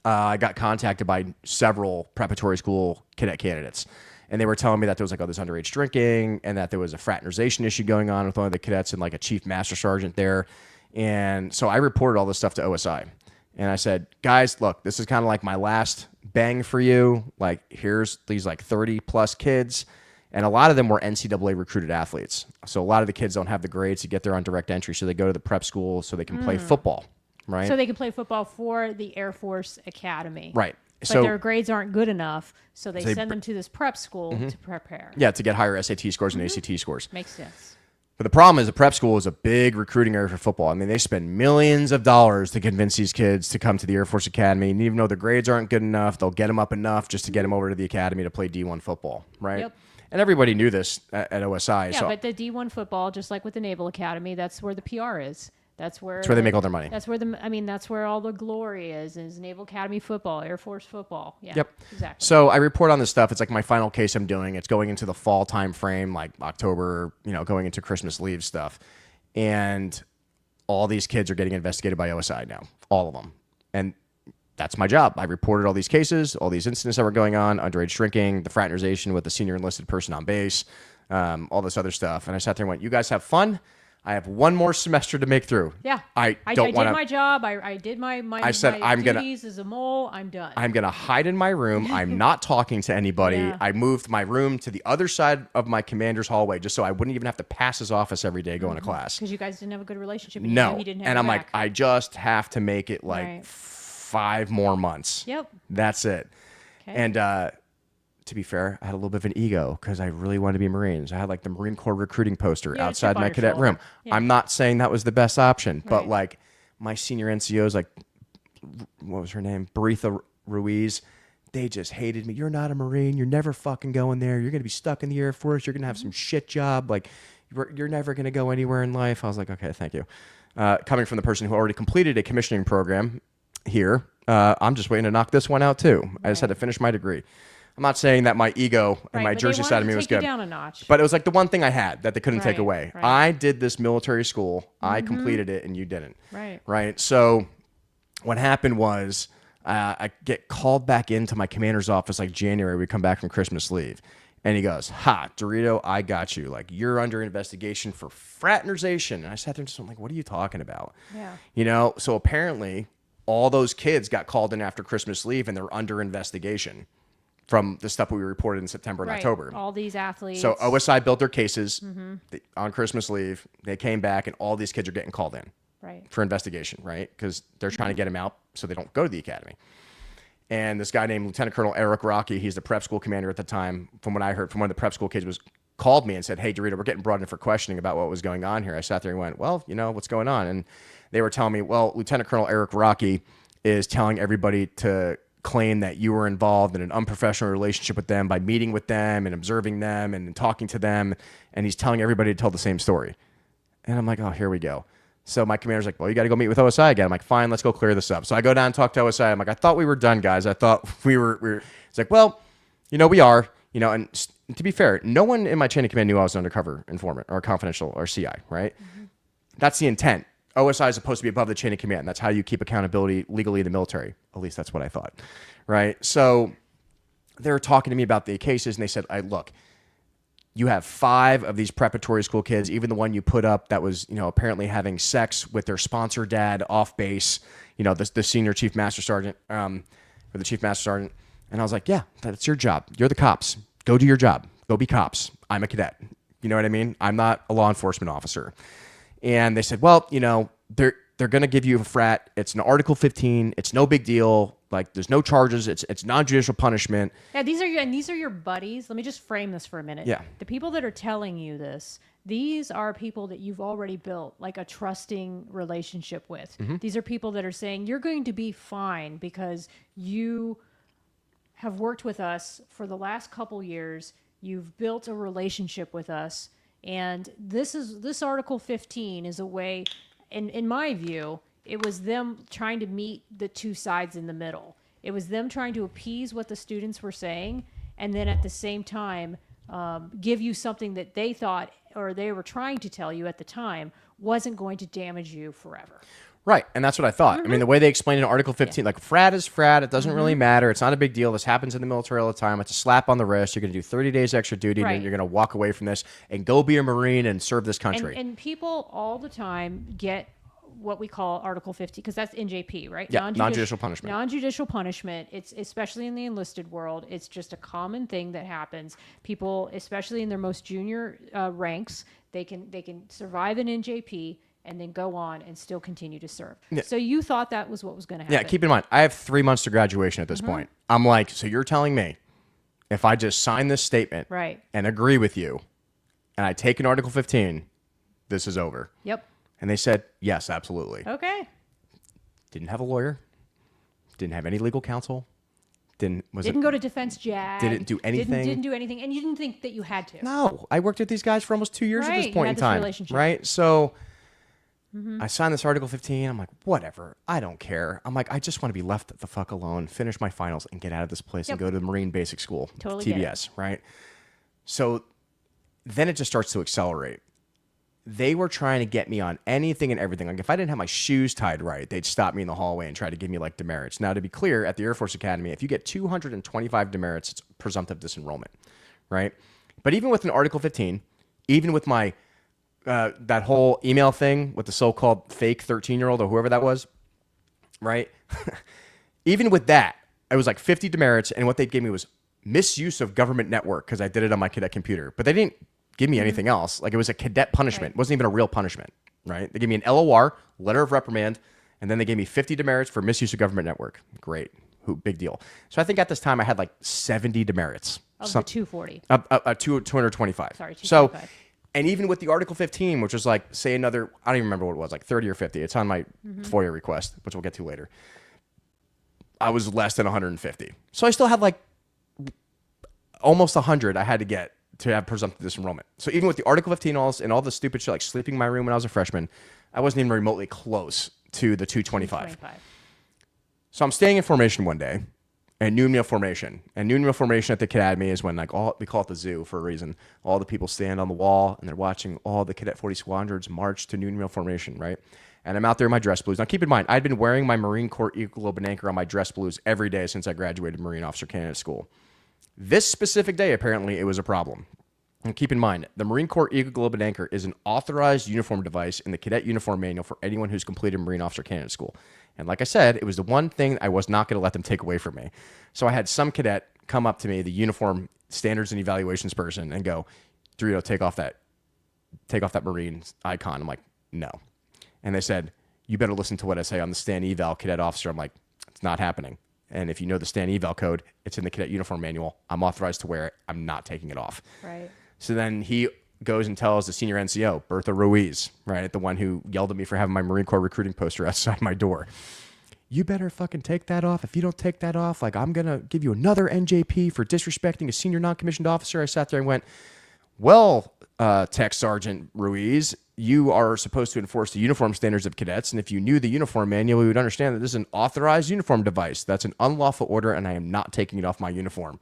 I got contacted by several preparatory school cadet candidates. And they were telling me that there was like all this underage drinking and that there was a fraternization issue going on with one of the cadets and like a chief master sergeant there. And so I reported all this stuff to OSI. And I said, guys, look, this is kind of like my last bang for you. Like, here's these like 30 plus kids. And a lot of them were NCAA recruited athletes. So a lot of the kids don't have the grades to get there on direct entry. So they go to the prep school so they can play football, right? So they can play football for the Air Force Academy. Right. But so their grades aren't good enough, so they send them to this prep school to prepare. Yeah, to get higher SAT scores and ACT scores. Makes sense. But the problem is the prep school is a big recruiting area for football. I mean, they spend millions of dollars to convince these kids to come to the Air Force Academy. And even though their grades aren't good enough, they'll get them up enough just to get them over to the academy to play D1 football, right? Yep. And everybody knew this at OSI. Yeah, but the D1 football, just like with the Naval Academy, that's where the PR is. That's where they make all their money. That's where all the glory is Naval Academy football, Air Force football. Yeah. Yep. Exactly. So I report on this stuff. It's like my final case I'm doing. It's going into the fall time frame, like October, you know, going into Christmas leave stuff. And all these kids are getting investigated by OSI now. All of them. And that's my job. I reported all these cases, all these incidents that were going on, underage drinking, the fraternization with the senior enlisted person on base, all this other stuff. And I sat there and went, you guys have fun. I have one more semester to make through. Yeah. I did my job. I did my duties as a mole. I'm done. I'm going to hide in my room. I'm not talking to anybody. Yeah. I moved my room to the other side of my commander's hallway just so I wouldn't even have to pass his office every day going to class. Because you guys didn't have a good relationship. And no. He didn't have and I'm back. like, I just have to make it like 5 more months. Yep. That's it. Okay. And to be fair, I had a little bit of an ego because I really wanted to be Marines. I had like the Marine Corps recruiting poster outside my cadet room. Yeah. I'm not saying that was the best option, but like my senior NCOs, like, what was her name? Beretha Ruiz. They just hated me. You're not a Marine. You're never fucking going there. You're going to be stuck in the Air Force. You're going to have some shit job. Like, you're never going to go anywhere in life. I was like, okay, thank you. Coming from the person who already completed a commissioning program here, I'm just waiting to knock this one out too. I just had to finish my degree. I'm not saying that my ego and my Jersey side of me was good, down a notch. But it was like the one thing I had that they couldn't take away. Right. I did this military school. I completed it, and you didn't. Right. So what happened was I get called back into my commander's office like January. We come back from Christmas leave. And he goes, ha, DeRito, I got you. Like, you're under investigation for fraternization. And I sat there and just, I'm like, what are you talking about? Yeah. You know, so apparently all those kids got called in after Christmas leave, and they're under investigation from the stuff we reported in September and October. All these athletes. So OSI built their cases on Christmas leave. They came back, and all these kids are getting called in for investigation, right? Because they're trying to get them out so they don't go to the academy. And this guy named Lieutenant Colonel Eric Rocky, he's the prep school commander at the time, from what I heard from one of the prep school kids, called me and said, hey, DeRito, we're getting brought in for questioning about what was going on here. I sat there and went, well, what's going on? And they were telling me, well, Lieutenant Colonel Eric Rocky is telling everybody to claim that you were involved in an unprofessional relationship with them by meeting with them and observing them and talking to them. And he's telling everybody to tell the same story. And I'm like, oh, here we go. So my commander's like, well, you got to go meet with OSI again. I'm like, fine, let's go clear this up. So I go down and talk to OSI. I'm like, I thought we were done, guys. I thought we were. It's like, well, we are, and to be fair, no one in my chain of command knew I was an undercover informant or confidential or CI, right? That's the intent. OSI is supposed to be above the chain of command. That's how you keep accountability legally in the military. At least that's what I thought, right? So they were talking to me about the cases, and they said, look, you have 5 of these preparatory school kids, even the one you put up that was, apparently having sex with their sponsor dad off base, the senior chief master sergeant, or the chief master sergeant. And I was like, yeah, that's your job. You're the cops. Go do your job. Go be cops. I'm a cadet. You know what I mean? I'm not a law enforcement officer. And they said, well, they're going to give you a frat. It's an Article 15. It's no big deal. Like, there's no charges. It's non-judicial punishment. Yeah, these are your buddies. Let me just frame this for a minute. Yeah. The people that are telling you this, these are people that you've already built like a trusting relationship with. These are people that are saying, you're going to be fine because you have worked with us for the last couple years. You've built a relationship with us. And this Article 15 is a way, in my view, it was them trying to meet the two sides in the middle. It was them trying to appease what the students were saying, and then at the same time give you something that they thought, or they were trying to tell you at the time, wasn't going to damage you forever. Right, and that's what I thought. I mean, the way they explained it in Article 15, like, frat is frat. It doesn't really matter. It's not a big deal. This happens in the military all the time. It's a slap on the wrist. You're going to do 30 days extra duty, and then you're going to walk away from this and go be a Marine and serve this country. And people all the time get what we call Article 15, because that's NJP, right? Yeah, non-judicial punishment. Non-judicial punishment. It's especially in the enlisted world. It's just a common thing that happens. People, especially in their most junior ranks, they can survive an NJP and then go on and still continue to serve. Yeah. So you thought that was what was going to happen. Yeah, keep in mind, I have 3 months to graduation at this point. I'm like, so you're telling me if I just sign this statement and agree with you and I take an Article 15, this is over? Yep. And they said, yes, absolutely. Okay. Didn't have a lawyer. Didn't have any legal counsel. Didn't go to Defense JAG. Didn't do anything. Didn't do anything. And you didn't think that you had to. No. I worked with these guys for almost 2 years at this point in time. Relationship. Right? So I signed this Article 15. I'm like, whatever. I don't care. I'm like, I just want to be left the fuck alone, finish my finals, and get out of this place and go to the Marine Basic School, TBS, right? So then it just starts to accelerate. They were trying to get me on anything and everything. Like, if I didn't have my shoes tied right, they'd stop me in the hallway and try to give me, like, demerits. Now, to be clear, at the Air Force Academy, if you get 225 demerits, it's presumptive disenrollment, right? But even with an Article 15, even with my that whole email thing with the so-called fake 13-year-old or whoever that was, right? Even with that, it was like 50 demerits, and what they gave me was misuse of government network because I did it on my cadet computer. But they didn't give me anything else. Like, it was a cadet punishment. It wasn't even a real punishment, right? They gave me an LOR, letter of reprimand, and then they gave me 50 demerits for misuse of government network. Great. Big deal. So I think at this time I had like 70 demerits. Of the 240. 225. Sorry, 225. So, and even with the Article 15, which was like, say another, I don't even remember what it was, like 30 or 50. It's on my FOIA request, which we'll get to later. I was less than 150. So I still had like almost 100 I had to get to have presumptive disenrollment. So even with the Article 15 and all the stupid shit, like sleeping in my room when I was a freshman, I wasn't even remotely close to the 225. So I'm staying in formation one day, and noon meal formation. And noon meal formation at the academy is when, like, we call it the zoo for a reason. All the people stand on the wall, and they're watching all the Cadet 40 squadrons march to noon meal formation, right? And I'm out there in my dress blues. Now, keep in mind, I'd been wearing my Marine Corps Eagle Globe and Anchor on my dress blues every day since I graduated Marine Officer Candidate School. This specific day, apparently, it was a problem. And keep in mind, the Marine Corps Eagle Globe and Anchor is an authorized uniform device in the Cadet Uniform Manual for anyone who's completed Marine Officer Candidate School. And like I said, it was the one thing I was not going to let them take away from me. So I had some cadet come up to me, the uniform standards and evaluations person, and go, DeRito, take off that Marine icon. I'm like, no. And they said, you better listen to what I say on the stand eval cadet officer. I'm like, it's not happening. And if you know the stand eval code, it's in the cadet uniform manual. I'm authorized to wear it. I'm not taking it off. Right. So then he goes and tells the senior NCO, Bertha Ruiz, right, the one who yelled at me for having my Marine Corps recruiting poster outside my door. You better fucking take that off. If you don't take that off, like, I'm going to give you another NJP for disrespecting a senior non-commissioned officer. I sat there and went, well, Tech Sergeant Ruiz, you are supposed to enforce the uniform standards of cadets. And if you knew the uniform manual, you would understand that this is an authorized uniform device. That's an unlawful order, and I am not taking it off my uniform.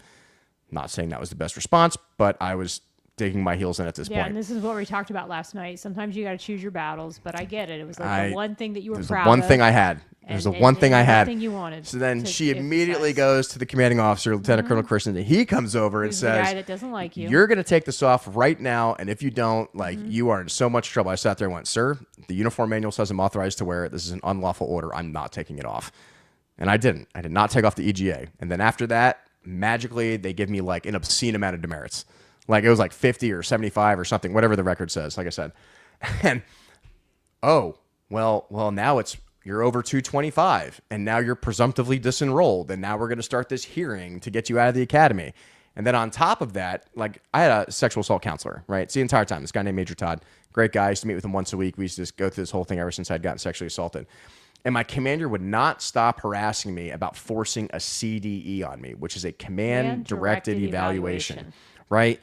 Not saying that was the best response, but I was digging my heels in at this point. Yeah, and this is what we talked about last night. Sometimes you got to choose your battles, but I get it. It was like the one thing that you were proud of. One thing I had. There's the one thing I had. Thing you wanted. So then she immediately goes to the commanding officer, Lieutenant Colonel Christian, and he comes over and says, the guy that doesn't like you. You're going to take this off right now, and if you don't, like, you are in so much trouble. I sat there and went, sir, the uniform manual says I'm authorized to wear it. This is an unlawful order. I'm not taking it off. And I didn't. I did not take off the EGA. And then after that, magically, they give me like an obscene amount of demerits. Like, it was like 50 or 75 or something, whatever the record says, like I said. And, well, now you're over 225, and now you're presumptively disenrolled, and now we're going to start this hearing to get you out of the academy. And then on top of that, like, I had a sexual assault counselor, right? It's the entire time. This guy named Major Todd, great guy. I used to meet with him once a week. We used to just go through this whole thing ever since I'd gotten sexually assaulted. And my commander would not stop harassing me about forcing a CDE on me, which is a command-directed evaluation, right?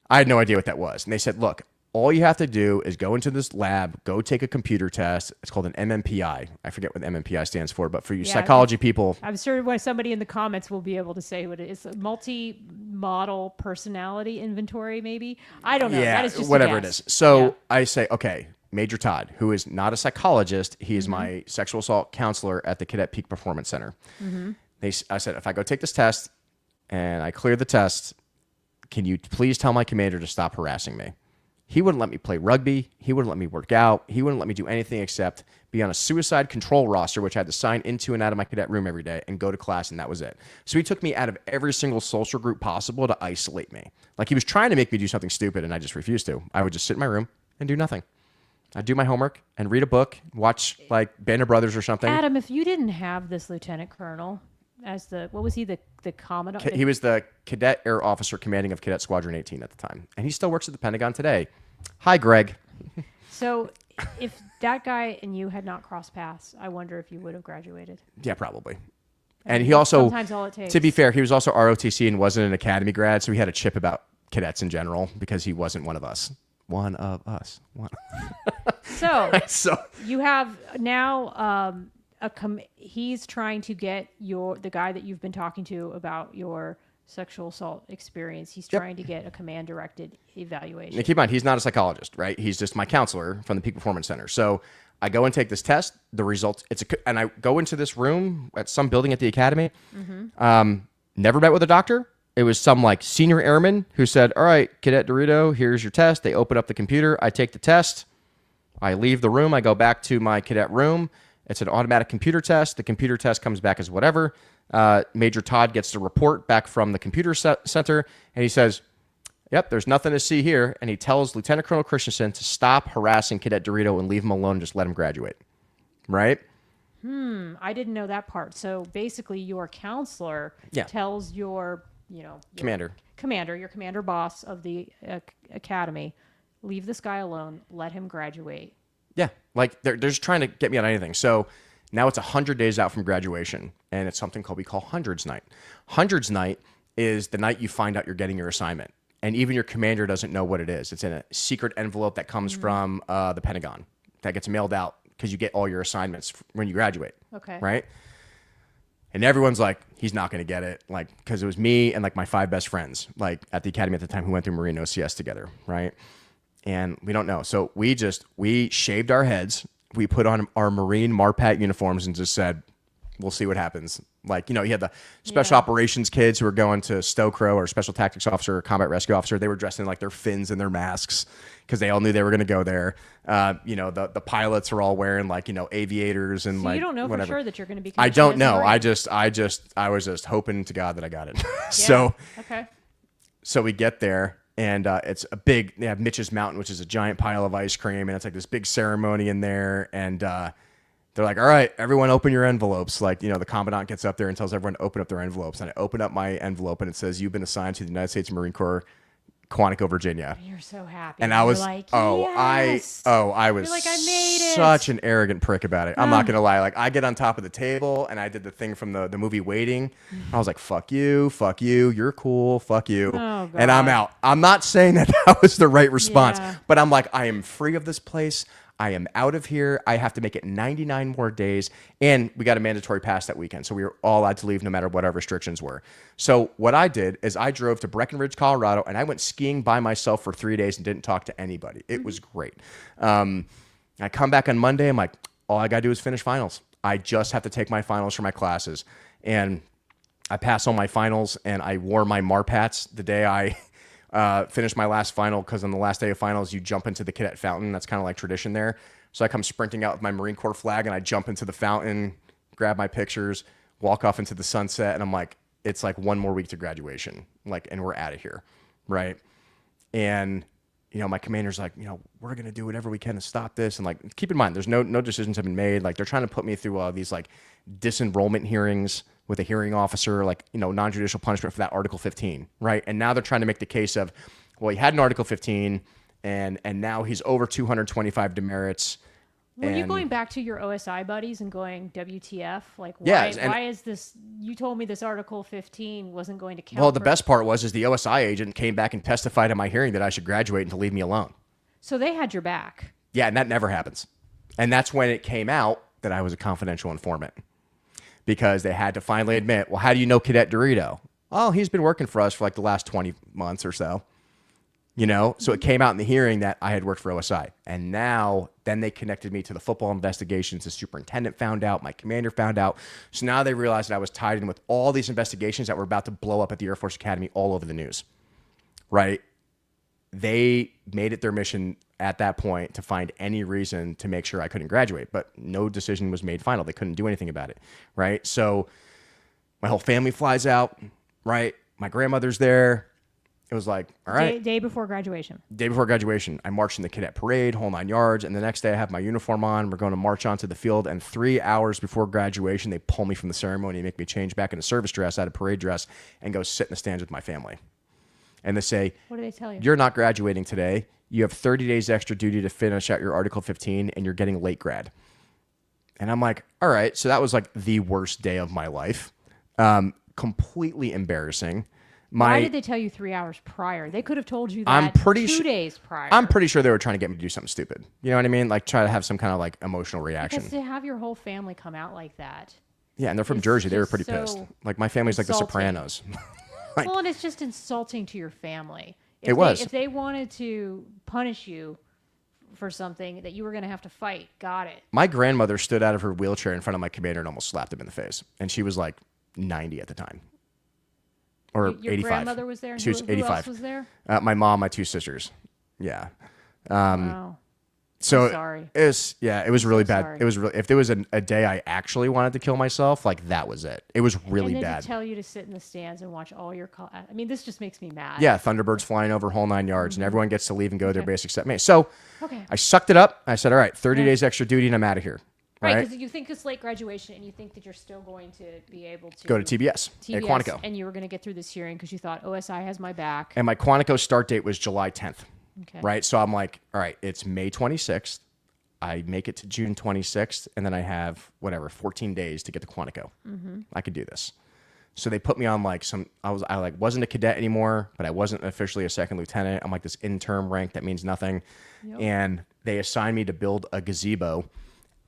I had no idea what that was. And they said, look, all you have to do is go into this lab, go take a computer test. It's called an MMPI. I forget what MMPI stands for, but for you psychology people. I'm sure somebody in the comments will be able to say what it is. A multi-model personality inventory, maybe? I don't know. Yeah, that is just whatever it is. So I say, okay, Major Todd, who is not a psychologist, he is my sexual assault counselor at the Cadet Peak Performance Center. I said, if I go take this test and I clear the test, can you please tell my commander to stop harassing me? He wouldn't let me play rugby. He wouldn't let me work out. He wouldn't let me do anything except be on a suicide control roster, which I had to sign into and out of my cadet room every day and go to class, and that was it. So he took me out of every single social group possible to isolate me. Like, he was trying to make me do something stupid, and I just refused to. I would just sit in my room and do nothing. I'd do my homework and read a book, watch, like, Band of Brothers or something. Adam, if you didn't have this lieutenant colonel as what was he, the commandant? He was the cadet air officer commanding of Cadet Squadron 18 at the time. And he still works at the Pentagon today. Hi, Greg. So if that guy and you had not crossed paths, I wonder if you would have graduated. Yeah, probably. And he also, sometimes all it takes. To be fair, he was also ROTC and wasn't an academy grad, so he had a chip about cadets in general because he wasn't one of us. One of us. So you have now he's trying to get the guy that you've been talking to about your sexual assault experience. He's trying to get a command-directed evaluation. Now, keep in mind, he's not a psychologist, right? He's just my counselor from the Peak Performance Center. So I go and take this test. The results, and I go into this room at some building at the academy. Never met with a doctor. It was some like senior airman who said, all right, Cadet DeRito, here's your test. They open up the computer. I take the test. I leave the room. I go back to my cadet room. It's an automatic computer test. The computer test comes back as whatever. Major Todd gets the report back from the computer center, and he says, yep, there's nothing to see here. And he tells Lieutenant Colonel Christensen to stop harassing Cadet DeRito and leave him alone and just let him graduate. Right? I didn't know that part. So basically your counselor tells your commander, your commander boss of the academy, leave this guy alone, let him graduate. Yeah, like they're just trying to get me on anything. So now it's 100 days out from graduation, and it's something we call Hundreds Night. Hundreds Night is the night you find out you're getting your assignment, and even your commander doesn't know what it is. It's in a secret envelope that comes from the Pentagon that gets mailed out because you get all your assignments when you graduate. Okay. Right? And everyone's like, he's not going to get it, like, because it was me and like my 5 best friends, like at the academy at the time, who went through Marine OCS together, right? And we don't know. So we shaved our heads. We put on our Marine Marpat uniforms and just said, we'll see what happens. Like, you had the special operations kids who were going to stow crow, or special tactics officer or combat rescue officer. They were dressed in like their fins and their masks because they all knew they were going to go there. The pilots are all wearing like, aviators and so like, you don't know whatever. for sure that you're going to be. I don't know. I was just hoping to God that I got it. So we get there. And it's a big, they have Mitch's Mountain, which is a giant pile of ice cream. And it's like this big ceremony in there. And they're like, all right, everyone open your envelopes. Like, the commandant gets up there and tells everyone to open up their envelopes. And I open up my envelope and it says, you've been assigned to the United States Marine Corps, Quantico, Virginia. You're so happy. And I was like, I was You're like, I made it. Such an arrogant prick about it. I'm not gonna lie. Like, I get on top of the table and I did the thing from the movie Waiting. I was like, fuck you, you're cool, fuck you. Oh, God. And I'm out. I'm not saying that was the right response, but I'm like, I am free of this place. I am out of here. I have to make it 99 more days. And we got a mandatory pass that weekend. So we were all allowed to leave no matter what our restrictions were. So what I did is I drove to Breckenridge, Colorado, and I went skiing by myself for 3 days and didn't talk to anybody. It was great. I come back on Monday. I'm like, all I got to do is finish finals. I just have to take my finals for my classes. And I passed all my finals, and I wore my Marpats the day I finished my last final, because on the last day of finals, you jump into the cadet fountain. That's kind of like tradition there. So I come sprinting out with my Marine Corps flag, and I jump into the fountain, grab my pictures, walk off into the sunset, and I'm like, it's like one more week to graduation, like, and we're out of here, right? And my commander's like, we're gonna do whatever we can to stop this, and like, keep in mind, there's no decisions have been made. Like, they're trying to put me through these like disenrollment hearings with a hearing officer, like, non-judicial punishment for that Article 15, right? And now they're trying to make the case of, well, he had an Article 15, and now he's over 225 demerits. Were you going back to your OSI buddies and going, WTF? Like, why is this? You told me this Article 15 wasn't going to count. Well, the best part was the OSI agent came back and testified at my hearing that I should graduate and to leave me alone. So they had your back. Yeah, and that never happens. And that's when it came out that I was a confidential informant. Because they had to finally admit, well, how do you know Cadet DeRito? Oh, he's been working for us for like the last 20 months or so. So it came out in the hearing that I had worked for OSI. And then they connected me to the football investigations. The superintendent found out. My commander found out. So now they realized that I was tied in with all these investigations that were about to blow up at the Air Force Academy all over the news. Right? They made it their mission at that point to find any reason to make sure I couldn't graduate, but no decision was made final. They couldn't do anything about it, right? So my whole family flies out, right? My grandmother's there. It was like, all right. Day before graduation. Day before graduation. I marched in the cadet parade, whole 9 yards, and the next day I have my uniform on. We're going to march onto the field, and 3 hours before graduation, they pull me from the ceremony and make me change back into service dress, out of parade dress, and go sit in the stands with my family. And they say, what do they tell you? You're not graduating today. You have 30 days extra duty to finish out your Article 15, and you're getting late grad. And I'm like, all right. So that was like the worst day of my life. Completely embarrassing. Why did they tell you 3 hours prior? They could have told you that 2 days prior. I'm pretty sure they were trying to get me to do something stupid. You know what I mean? Like, try to have some kind of like emotional reaction. Because to have your whole family come out like that. Yeah, and they're from Jersey. They were pretty pissed. Like, my family's like the Sopranos. Well, and it's just insulting to your family. If they wanted to punish you for something that you were going to have to fight, got it. My grandmother stood out of her wheelchair in front of my commander and almost slapped him in the face. And she was like 90 at the time. Or your 85. Your grandmother was there? She was 85. Who else was there? My mom, my 2 sisters. Yeah. Wow. So I'm sorry. It was really bad. Sorry. It was really, if there was a day I actually wanted to kill myself, like that was it. It was really and then bad. To tell you to sit in the stands and watch all your I mean, this just makes me mad. Yeah, Thunderbirds flying over whole 9 yards, and everyone gets to leave and go their base except me. So I sucked it up. I said, all right, 30 days extra duty, and I'm out of here. Right, because you think it's late graduation, and you think that you're still going to be able to go to TBS at Quantico. And you were going to get through this hearing because you thought OSI has my back. And my Quantico start date was July 10th. Okay. Right? So I'm like, all right, it's May 26th. I make it to June 26th, and then I have, 14 days to get to Quantico. Mm-hmm. I could do this. So they put me on like I wasn't a cadet anymore, but I wasn't officially a second lieutenant. I'm like this interim rank that means nothing. Yep. And they assigned me to build a gazebo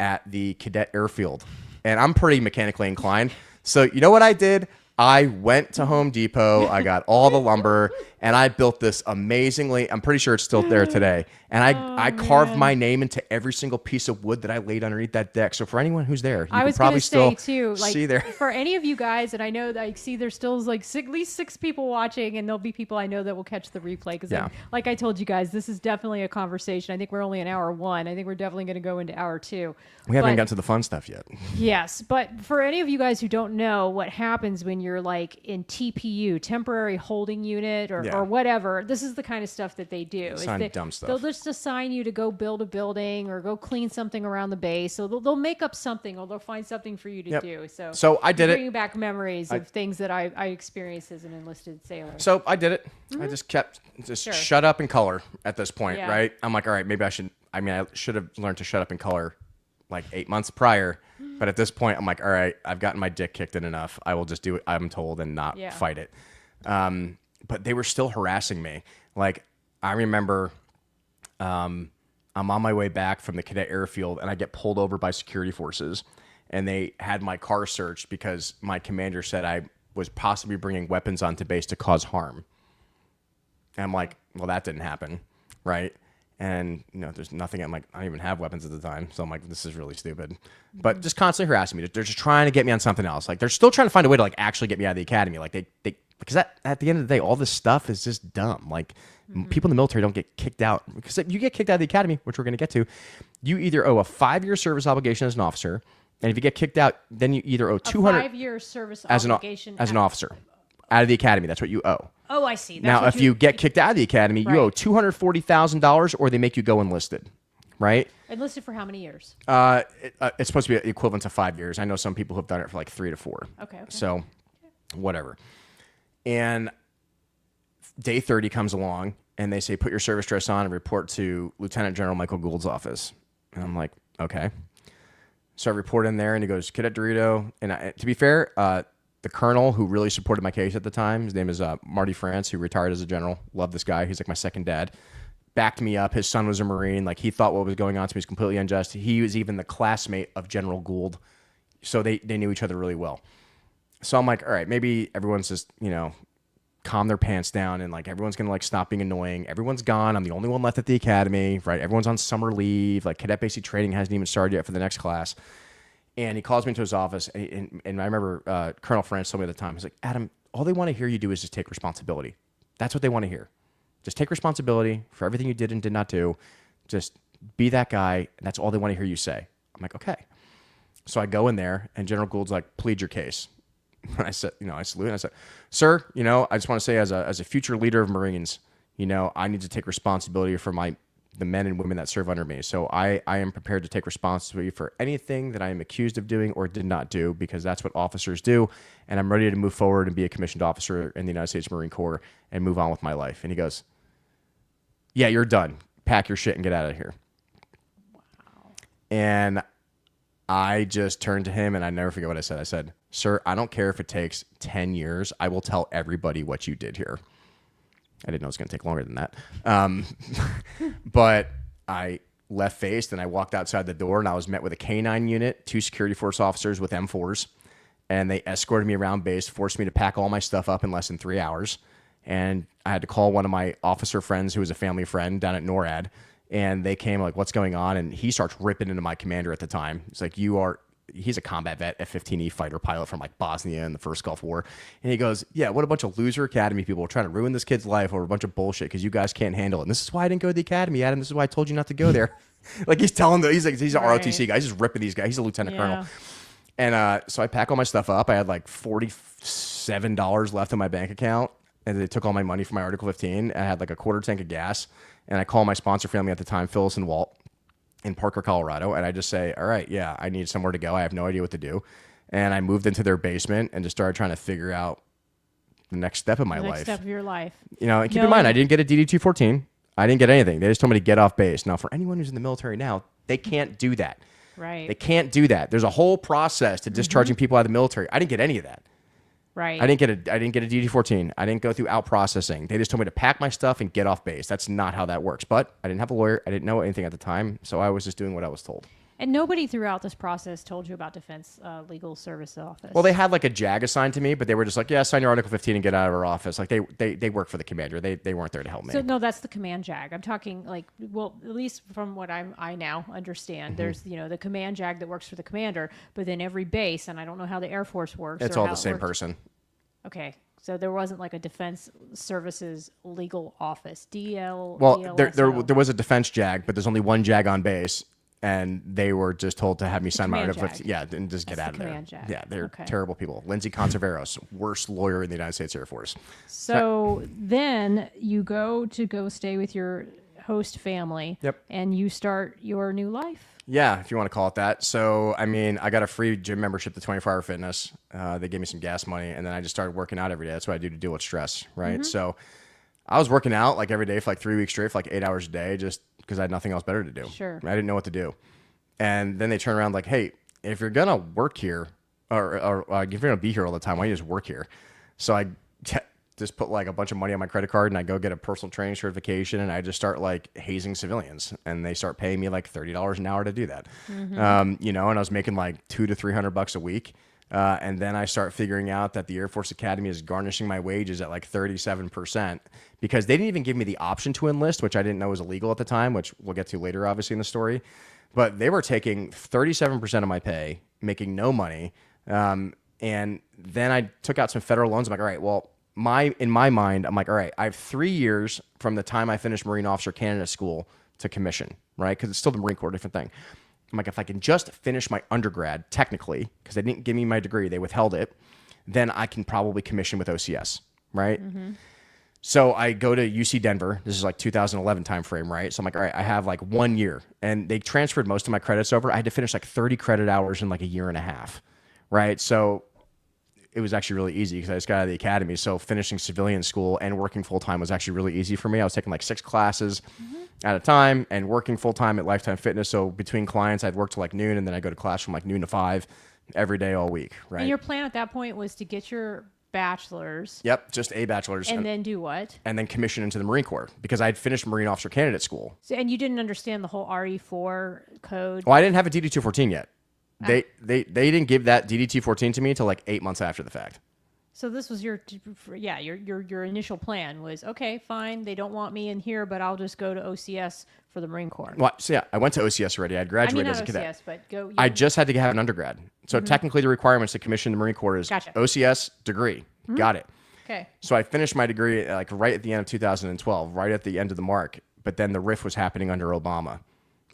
at the cadet airfield. And I'm pretty mechanically inclined. So you know what I did? I went to Home Depot. I got all the lumber, And I built this amazingly, I'm pretty sure it's still there today. And I carved my name into every single piece of wood that I laid underneath that deck. So for anyone who's there, you I can was probably still too, like, see there. For any of you guys, and I know that I see there's still like at least 6 people watching, and there'll be people I know that will catch the replay. Because like I told you guys, this is definitely a conversation. I think we're only in hour 1. I think we're definitely going to go into hour 2. We haven't gotten to the fun stuff yet. Yes, but for any of you guys who don't know what happens when you're like in TPU, temporary holding unit, or whatever, this is the kind of stuff that they do. Dumb stuff. They'll just assign you to go build a building or go clean something around the base. So they'll make up something, or they'll find something for you to do. So I did it. Bringing back memories of things that I experienced as an enlisted sailor. So I did it. I just kept shut up and color at this point, right? I'm like, all right, maybe I should have learned to shut up and color like 8 months prior. But at this point, I'm like, all right, I've gotten my dick kicked in enough. I will just do what I'm told and not fight it. But they were still harassing me. Like, I remember I'm on my way back from the cadet airfield, and I get pulled over by security forces. And they had my car searched because my commander said I was possibly bringing weapons onto base to cause harm. And I'm like, well, that didn't happen, right? And, there's nothing. I'm like, I don't even have weapons at the time. So I'm like, this is really stupid. But just constantly harassing me. They're just trying to get me on something else. Like, they're still trying to find a way to, like, actually get me out of the academy. Like, because at the end of the day, all this stuff is just dumb. Like, people in the military don't get kicked out. Because if you get kicked out of the academy, which we're going to get to, you either owe a 5-year service obligation as an officer. And if you get kicked out, then you either owe 200 5-year service obligation as an officer out of the academy. That's what you owe. Oh, I see. Now, if you get kicked out of the academy, you owe $240,000, or they make you go enlisted, right? Enlisted for how many years? It's supposed to be equivalent to 5 years. I know some people who have done it for like 3 to 4. Okay. So, whatever. And day 30 comes along, and they say, put your service dress on and report to Lieutenant General Michael Gould's office. And I'm like, okay. So I report in there, and he goes, Cadet DeRito. And to be fair, the colonel who really supported my case at the time, his name is Marty France, who retired as a general. Love this guy. He's like my second dad. Backed me up. His son was a Marine. Like, he thought what was going on to me was completely unjust. He was even the classmate of General Gould. So they knew each other really well. So I'm like, all right, maybe everyone's just, calm their pants down, and like everyone's going to like stop being annoying. Everyone's gone. I'm the only one left at the academy, right? Everyone's on summer leave. Like, cadet basic training hasn't even started yet for the next class. And he calls me into his office, and I remember Colonel France told me at the time, he's like, Adam, all they want to hear you do is just take responsibility. That's what they want to hear. Just take responsibility for everything you did and did not do. Just be that guy, and that's all they want to hear you say. I'm like, okay. So I go in there, and General Gould's like, plead your case. And I said, I salute, and I said, sir, I just want to say as a future leader of Marines, I need to take responsibility for the men and women that serve under me. So I am prepared to take responsibility for anything that I am accused of doing or did not do, because that's what officers do. And I'm ready to move forward and be a commissioned officer in the United States Marine Corps and move on with my life. And he goes, yeah, you're done. Pack your shit and get out of here. Wow. And I just turned to him, and I never forget what I said. I said, sir, I don't care if it takes 10 years. I will tell everybody what you did here. I didn't know it was going to take longer than that. But I left-faced, and I walked outside the door, and I was met with a K-9 unit, 2 security force officers with M4s, and they escorted me around base, forced me to pack all my stuff up in less than 3 hours. And I had to call one of my officer friends who was a family friend down at NORAD, and they came like, what's going on? And he starts ripping into my commander at the time. He's like, he's a combat vet, F-15E fighter pilot from like Bosnia in the first Gulf War. And he goes, yeah, what a bunch of loser academy people are trying to ruin this kid's life over a bunch of bullshit because you guys can't handle it. And this is why I didn't go to the academy, Adam. This is why I told you not to go there. Like, he's telling them, he's an ROTC guy. He's just ripping these guys. He's a lieutenant colonel. And so I pack all my stuff up. I had like $47 left in my bank account. And they took all my money from my Article 15. I had like a quarter tank of gas. And I call my sponsor family at the time, Phyllis and Walt, in Parker, Colorado. And I just say, all right, yeah, I need somewhere to go. I have no idea what to do. And I moved into their basement and just started trying to figure out the next step of my life. Next step of your life. And keep in mind, I didn't get a DD-214. I didn't get anything. They just told me to get off base. Now, for anyone who's in the military now, they can't do that. Right. They can't do that. There's a whole process to discharging people out of the military. I didn't get any of that. Right. I didn't get a DD-14. I didn't go through out processing. They just told me to pack my stuff and get off base. That's not how that works. But I didn't have a lawyer. I didn't know anything at the time, so I was just doing what I was told. And nobody throughout this process told you about Defense Legal Service Office. Well, they had like a JAG assigned to me, but they were just like, yeah, sign your Article 15 and get out of our office. Like they work for the commander. They weren't there to help me. So no, that's the command JAG. I'm talking like, well, at least from what I now understand, there's, the command JAG that works for the commander, but then every base, and I don't know how the Air Force works. It's all the same person. Okay. So there wasn't like a Defense Services Legal Office, DL. Well, there was a defense JAG, but there's only one JAG on base. And they were just told to have me sign my Article 15. Yeah, and just get out of there. JAG. Yeah, they're terrible people. Lindsay Conserveros, worst lawyer in the United States Air Force. So then you go stay with your host family. Yep. And you start your new life. Yeah, if you want to call it that. So, I mean, I got a free gym membership to 24-Hour Fitness. They gave me some gas money, and then I just started working out every day. That's what I do to deal with stress, right? So I was working out like every day for like 3 weeks straight for like 8 hours a day just because I had nothing else better to do. Sure. I didn't know what to do. And then they turn around like, hey, if you're going to work here or if you're going to be here all the time, why don't you just work here? So I just put like a bunch of money on my credit card and I go get a personal training certification and I just start like hazing civilians and they start paying me like $30 an hour to do that. And I was making like $200 to $300 a week. And then I start figuring out that the Air Force Academy is garnishing my wages at like 37% because they didn't even give me the option to enlist, which I didn't know was illegal at the time, which we'll get to later, obviously, in the story. But they were taking 37% of my pay, making no money. And then I took out some federal loans. I'm like, all right, well, in my mind, I'm like, all right, I have 3 years from the time I finished Marine Officer Candidate School to commission, right? Because it's still the Marine Corps, different thing. I'm like, if I can just finish my undergrad, technically, because they didn't give me my degree, they withheld it, then I can probably commission with OCS, right? So I go to UC Denver. This is like 2011 timeframe, right? So I'm like, all right, I have like 1 year. And they transferred most of my credits over. I had to finish like 30 credit hours in like a year and a half, right? So it was actually really easy because I just got out of the academy. So finishing civilian school and working full-time was actually really easy for me. I was taking like 6 classes at a time and working full-time at Lifetime Fitness. So between clients, I'd work till like noon and then I'd go to class from like noon to 5 every day all week, right? And your plan at that point was to get your bachelor's. Yep, just a bachelor's. And then do what? And then commission into the Marine Corps because I'd finished Marine Officer Candidate School. So, and you didn't understand the whole RE4 code? Well, I didn't have a DD-214 yet. They didn't give that DD-214 to me until like 8 months after the fact. So this was your initial plan was, okay, fine, they don't want me in here, but I'll just go to OCS for the Marine Corps. Well, so yeah, I went to OCS already. I'd graduated as a cadet. OCS, but go. I just had to have an undergrad. So technically the requirements to commission the Marine Corps is OCS degree. Got it. Okay. So I finished my degree like right at the end of 2012, right at the end of the mark. But then the RIF was happening under Obama.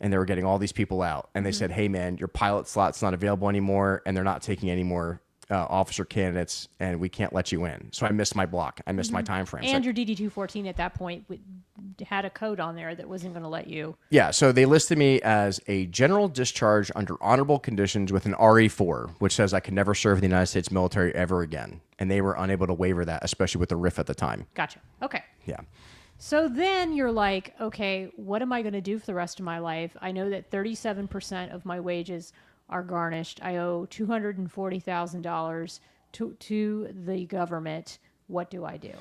And they were getting all these people out. And they said, hey, man, your pilot slot's not available anymore. And they're not taking any more officer candidates. And we can't let you in. So I missed my block. I missed my time frame. And your DD-214 at that point had a code on there that wasn't going to let you. Yeah. So they listed me as a general discharge under honorable conditions with an RE4, which says I could never serve the United States military ever again. And they were unable to waiver that, especially with the RIF at the time. Gotcha. Okay. Yeah. So then you're like, okay, what am I going to do for the rest of my life? I know that 37% of my wages are garnished. I owe $240,000 to the government. What do I do?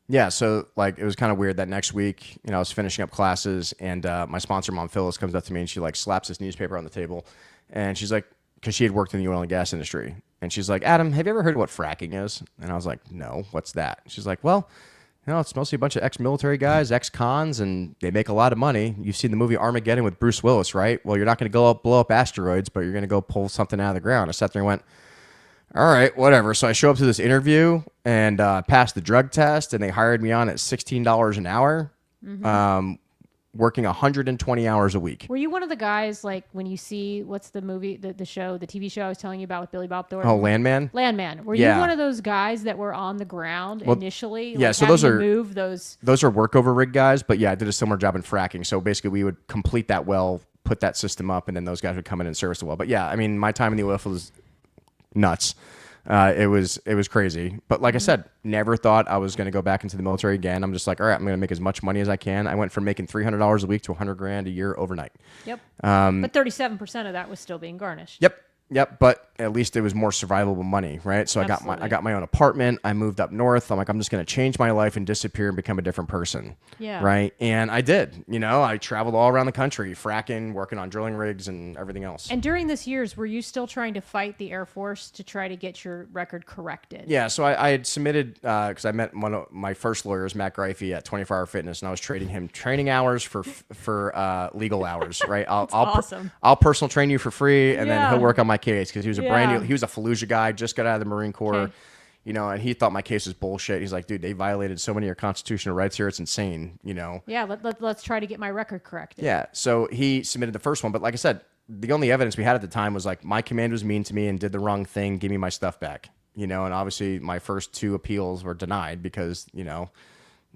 Yeah, so like it was kind of weird that next week, I was finishing up classes and my sponsor, Mom Phyllis, comes up to me and she like slaps this newspaper on the table. And she's like, because she had worked in the oil and gas industry. And she's like, Adam, have you ever heard of what fracking is? And I was like, no, what's that? She's like, well, it's mostly a bunch of ex-military guys, ex-cons, and they make a lot of money. You've seen the movie Armageddon with Bruce Willis, right? Well, you're not going to go blow up asteroids, but you're going to go pull something out of the ground. I sat there and went, all right, whatever. So I show up to this interview and passed the drug test, and they hired me on at $16 an hour, working 120 hours a week. Were you one of the guys, like, when you see, what's the movie, the show, the TV show I was telling you about with Billy Bob Thornton? Oh, Landman? Landman. Were you one of those guys that were on the ground initially? Yeah, like, so those are those are workover rig guys, but yeah, I did a similar job in fracking. So basically we would complete that well, put that system up, and then those guys would come in and service the well. But yeah, I mean, my time in the oil field was nuts. It was crazy. But like I said, never thought I was going to go back into the military again. I'm just like, all right, I'm going to make as much money as I can. I went from making $300 a week to $100,000 a year overnight. Yep. But 37% of that was still being garnished. Yep. Yep, but at least it was more survivable money, right? So Absolutely. I got my own apartment. I moved up north. I'm like, I'm just going to change my life and disappear and become a different person. Yeah. Right? And I did. I traveled all around the country, fracking, working on drilling rigs and everything else. And during this years, were you still trying to fight the Air Force to try to get your record corrected? Yeah, so I had submitted, because I met one of my first lawyers, Matt Greifey, at 24 Hour Fitness, and I was trading him training hours for legal hours, right? Awesome. I'll personal train you for free, and then Yeah. he'll work on my case, because he was a brand Yeah. new, he was a Fallujah guy, just got out of the Marine Corps, Okay. And he thought my case was bullshit. He's like, dude, they violated so many of your constitutional rights here, it's insane, Yeah, let's try to get my record corrected. Yeah, so he submitted the first one, but like I said, the only evidence we had at the time was like my command was mean to me and did the wrong thing, give me my stuff back, and obviously my first 2 appeals were denied because,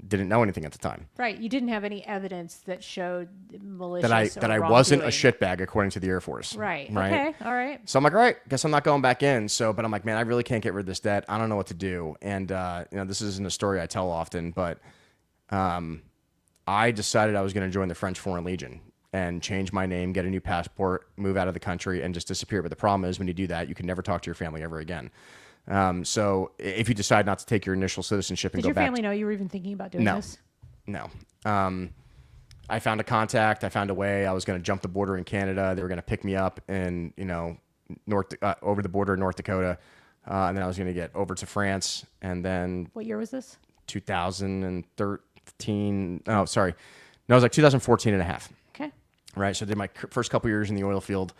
didn't know anything at the time. Right. You didn't have any evidence that showed malicious That I or wasn't a wrongdoing. shitbag according to the Air Force. Right. Right. Okay. All right. So I'm like, all right, guess I'm not going back in. But I'm like, man, I really can't get rid of this debt. I don't know what to do. And this isn't a story I tell often, but I decided I was going to join the French Foreign Legion and change my name, get a new passport, move out of the country, and just disappear. But the problem is, when you do that, you can never talk to your family ever again. So if you decide not to take your initial citizenship and Did go your back, family know you were even thinking about doing this? No. I found a contact. I found a way. I was going to jump the border in Canada. They were going to pick me up in, over the border in North Dakota. And then I was going to get over to France. And then What year was this? 2013. Oh, sorry. No, it was like 2014 and a half. Okay. Right. So I did my first couple years in the oil field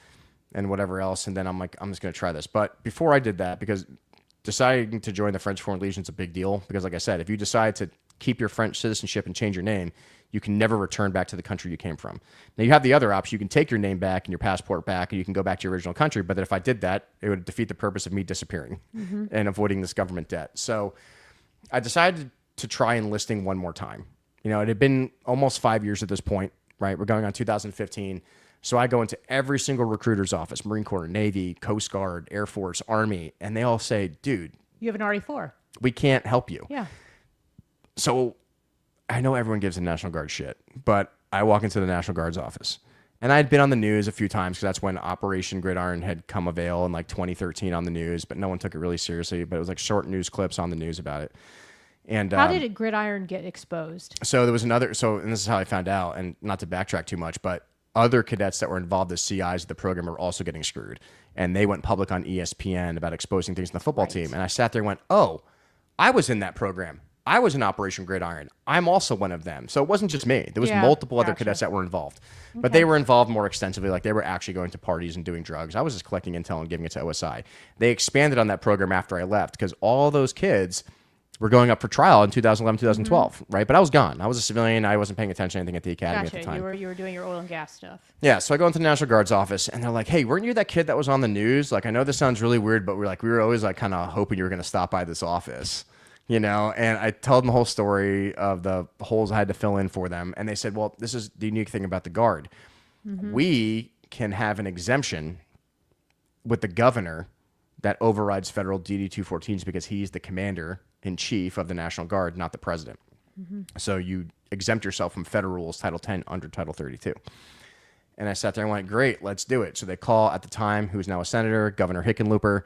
and whatever else. And then I'm like, I'm just going to try this. But before I did that, because deciding to join the French Foreign Legion is a big deal. Because like I said, if you decide to keep your French citizenship and change your name, you can never return back to the country you came from. Now you have the other option. You can take your name back and your passport back and you can go back to your original country. But then if I did that, it would defeat the purpose of me disappearing and avoiding this government debt. So I decided to try enlisting one more time. It had been almost 5 years at this point, right? We're going on 2015. So I go into every single recruiter's office, Marine Corps, Navy, Coast Guard, Air Force, Army, and they all say, dude, You have an RE4. we can't help you. Yeah. So I know everyone gives the National Guard shit, but I walk into the National Guard's office. And I had been on the news a few times because that's when Operation Gridiron had come avail in like 2013 on the news, but no one took it really seriously. But it was like short news clips on the news about it. And How did Gridiron get exposed? so there was and this is how I found out, and not to backtrack too much, but other cadets that were involved as CIs of the program were also getting screwed. And they went public on ESPN about exposing things in the football team. And I sat there and went, oh, I was in that program. I was in Operation Gridiron. I'm also one of them. So it wasn't just me. There was multiple other cadets that were involved. But they were involved more extensively. Like they were actually going to parties and doing drugs. I was just collecting intel and giving it to OSI. They expanded on that program after I left because all those kids were going up for trial in 2011, 2012, right? But I was gone. I was a civilian. I wasn't paying attention to anything at the academy at the time. You were doing your oil and gas stuff. Yeah, so I go into the National Guard's office, and they're like, hey, weren't you that kid that was on the news? Like, I know this sounds really weird, but we were always like kind of hoping you were going to stop by this office. And I told them the whole story of the holes I had to fill in for them. And they said, well, this is the unique thing about the Guard. We can have an exemption with the governor that overrides federal DD-214s because he's the commander-in-chief of the National Guard, not the president. So you exempt yourself from federal rules, Title 10 under Title 32. And I sat there and went, great, let's do it. So they call at the time, who's now a senator, Governor Hickenlooper.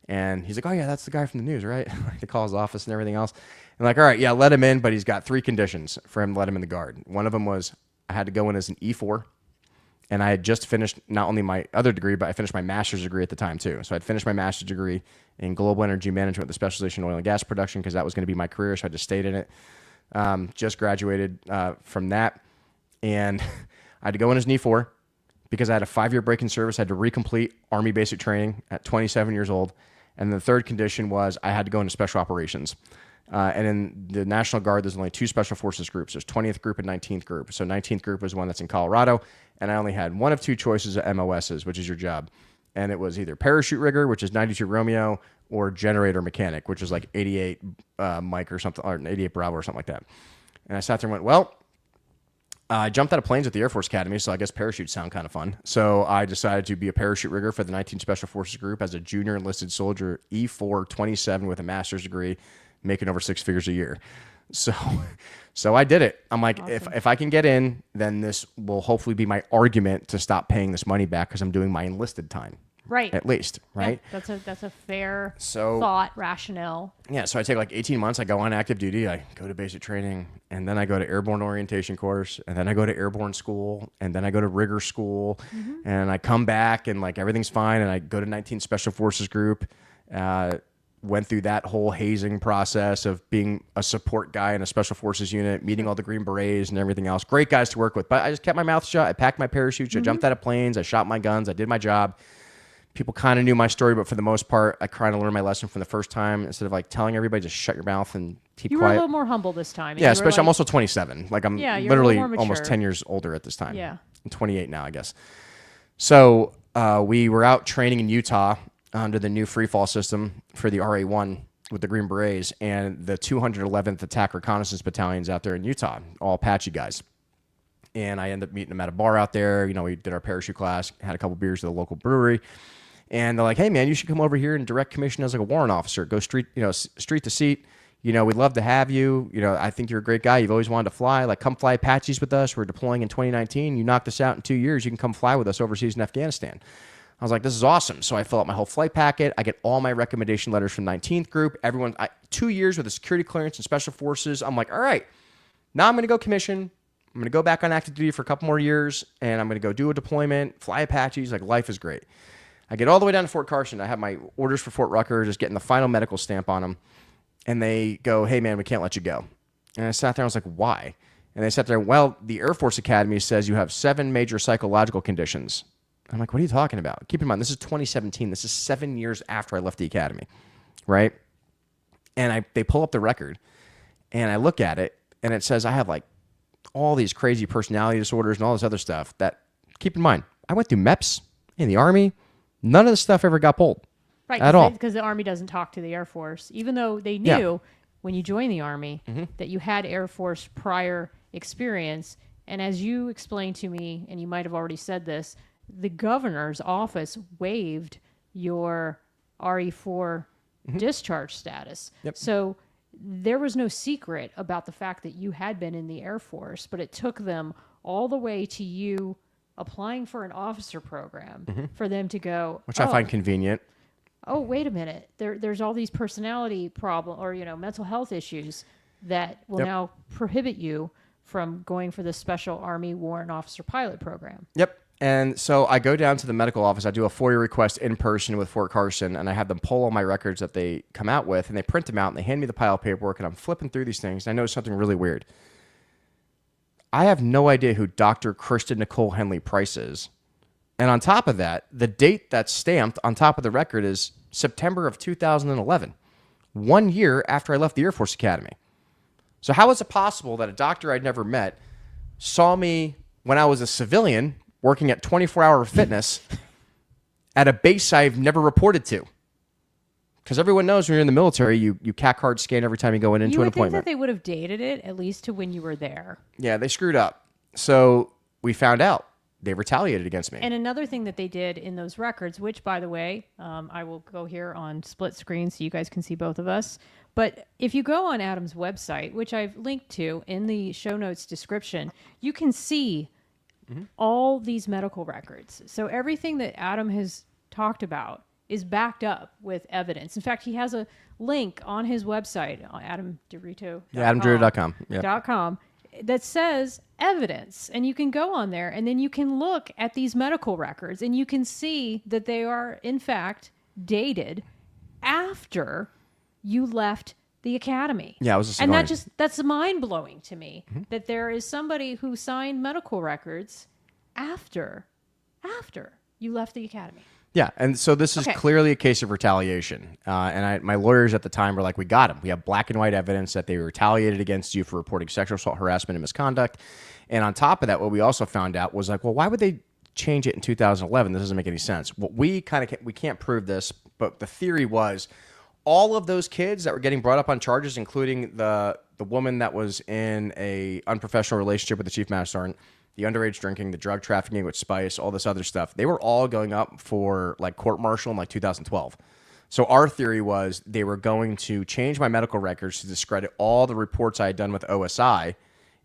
And he's like, oh, yeah, that's the guy from the news, right? They call his office and everything else. And like, all right, yeah, let him in. But he's got 3 conditions for him to let him in the Guard. One of them was I had to go in as an E4. And I had just finished not only my other degree, but I finished my master's degree at the time, too. So I'd finished my master's degree in global energy management with a specialization in oil and gas production because that was going to be my career. So I just stayed in it. Just graduated from that. And I had to go in as an E4 because I had a 5-year break in service. I had to recomplete Army basic training at 27 years old. And the third condition was I had to go into special operations. And in the National Guard, there's only 2 special forces groups. There's 20th Group and 19th Group. So 19th Group was one that's in Colorado. And I only had one of 2 choices of MOSs, which is your job. And it was either parachute rigger, which is 92 Romeo, or generator mechanic, which is like 88 Mike or something, or 88 Bravo or something like that. And I sat there and went, well, I jumped out of planes at the Air Force Academy, so I guess parachutes sound kind of fun. So I decided to be a parachute rigger for the 19th Special Forces Group as a junior enlisted soldier, E4, 27 with a master's degree, making over 6 figures a year. So I did it. I'm like, awesome. If I can get in, then this will hopefully be my argument to stop paying this money back because I'm doing my enlisted time. Right. At least, right? Yeah, that's a fair thought, rationale. Yeah, so I take like 18 months. I go on active duty. I go to basic training, and then I go to airborne orientation course, and then I go to airborne school, and then I go to rigger school, and I come back, and like everything's fine, and I go to 19 Special Forces Group. Went through that whole hazing process of being a support guy in a Special Forces unit, meeting all the Green Berets and everything else. Great guys to work with, but I just kept my mouth shut. I packed my parachutes. I jumped out of planes. I shot my guns. I did my job. People kind of knew my story, but for the most part, I kind of learned my lesson from the first time. Instead of like telling everybody just shut your mouth and keep quiet. You were a little more humble this time. Yeah, especially I'm also 27. Like I'm literally almost 10 years older at this time. Yeah. I'm 28 now, I guess. So we were out training in Utah under the new free fall system for the RA-1 with the Green Berets and the 211th Attack Reconnaissance Battalions out there in Utah, all Apache guys. And I ended up meeting them at a bar out there. You know, we did our parachute class, had a couple beers at the local brewery. And they're like, hey, man, you should come over here and direct commission as like a warrant officer. Go street to seat. You know, we'd love to have you. You know, I think you're a great guy. You've always wanted to fly. Like, come fly Apaches with us. We're deploying in 2019. You knocked us out in 2 years. You can come fly with us overseas in Afghanistan. I was like, this is awesome. So I fill out my whole flight packet. I get all my recommendation letters from 19th Group. 2 years with a security clearance and Special Forces. I'm like, all right, now I'm going to go commission. I'm going to go back on active duty for a couple more years, and I'm going to go do a deployment, fly Apaches. Like, life is great. I get all the way down to Fort Carson. I have my orders for Fort Rucker, just getting the final medical stamp on them. And they go, hey, man, we can't let you go. And I sat there and I was like, why? And they sat there, well, the Air Force Academy says you have 7 major psychological conditions. I'm like, what are you talking about? Keep in mind, this is 2017. This is 7 years after I left the academy, right? And they pull up the record, and I look at it, and it says I have like all these crazy personality disorders and all this other stuff that, keep in mind, I went through MEPS in the Army. None of this stuff ever got pulled. Right, at all. Because the Army doesn't talk to the Air Force, even though they knew when you joined the Army that you had Air Force prior experience. And as you explained to me, and you might have already said this, the governor's office waived your RE4 discharge status. Yep. So there was no secret about the fact that you had been in the Air Force, but it took them all the way to you applying for an officer program for them to go, which I find convenient. Oh, wait a minute. There's all these personality problem or, mental health issues that will now prohibit you from going for the Special Army Warrant Officer Pilot Program. Yep. And so I go down to the medical office. I do a FOIA request in person with Fort Carson, and I have them pull all my records that they come out with, and they print them out, and they hand me the pile of paperwork, and I'm flipping through these things, and I notice something really weird. I have no idea who Dr. Kristen Nicole Henley Price is. And on top of that, the date that's stamped on top of the record is September of 2011, 1 year after I left the Air Force Academy. So how is it possible that a doctor I'd never met saw me when I was a civilian working at 24-Hour Fitness at a base I've never reported to? Because everyone knows when you're in the military, you CAC card scan every time you go into an appointment. You would think that they would have dated it at least to when you were there. Yeah, they screwed up. So we found out. They retaliated against me. And another thing that they did in those records, which, by the way, I will go here on split screen so you guys can see both of us. But if you go on Adam's website, which I've linked to in the show notes description, you can see all these medical records. So everything that Adam has talked about is backed up with evidence. In fact, he has a link on his website, Adam DeRito. Yeah, AdamDeRito.com. .com, that says evidence. And you can go on there and then you can look at these medical records and you can see that they are, in fact, dated after you left the academy. Yeah, it was and that's mind-blowing to me that there is somebody who signed medical records after you left the academy. Yeah, and so this is clearly a case of retaliation. And my lawyers at the time were like, we got him. We have black and white evidence that they retaliated against you for reporting sexual assault, harassment, and misconduct. And on top of that, what we also found out was like, well, why would they change it in 2011? This doesn't make any sense. Well, we can't prove this, but the theory was all of those kids that were getting brought up on charges, including the woman that was in a unprofessional relationship with the chief master sergeant, the underage drinking, the drug trafficking with Spice, all this other stuff, they were all going up for like court-martial in like 2012. So our theory was they were going to change my medical records to discredit all the reports I had done with OSI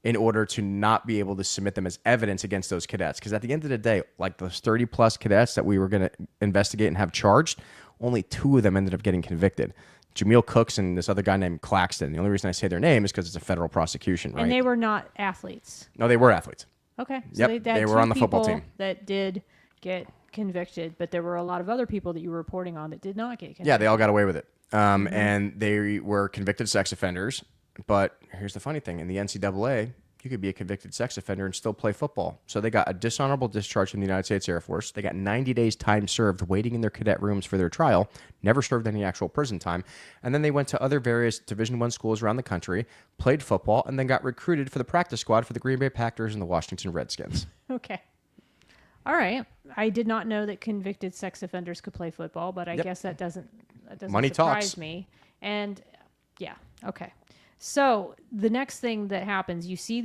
in order to not be able to submit them as evidence against those cadets. Because at the end of the day, like those 30 plus cadets that we were going to investigate and have charged, only 2 of them ended up getting convicted. Jameel Cooks and this other guy named Claxton. The only reason I say their name is because it's a federal prosecution, right? And they were not athletes. No, they were athletes. Okay. So Yep, they had they were 2 on the football people team. that did get convicted, but there were a lot of other people that you were reporting on that did not get convicted. Yeah, they all got away with it. And they were convicted sex offenders. But here's the funny thing. In the NCAA, you could be a convicted sex offender and still play football. So they got a dishonorable discharge from the United States Air Force. They got 90 days time served waiting in their cadet rooms for their trial, never served any actual prison time. And then they went to other various Division I schools around the country, played football, and then got recruited for the practice squad for the Green Bay Packers and the Washington Redskins. Okay. All right. I did not know that convicted sex offenders could play football, but I guess that doesn't Money surprise talks. me. And yeah, okay. So the next thing that happens, you see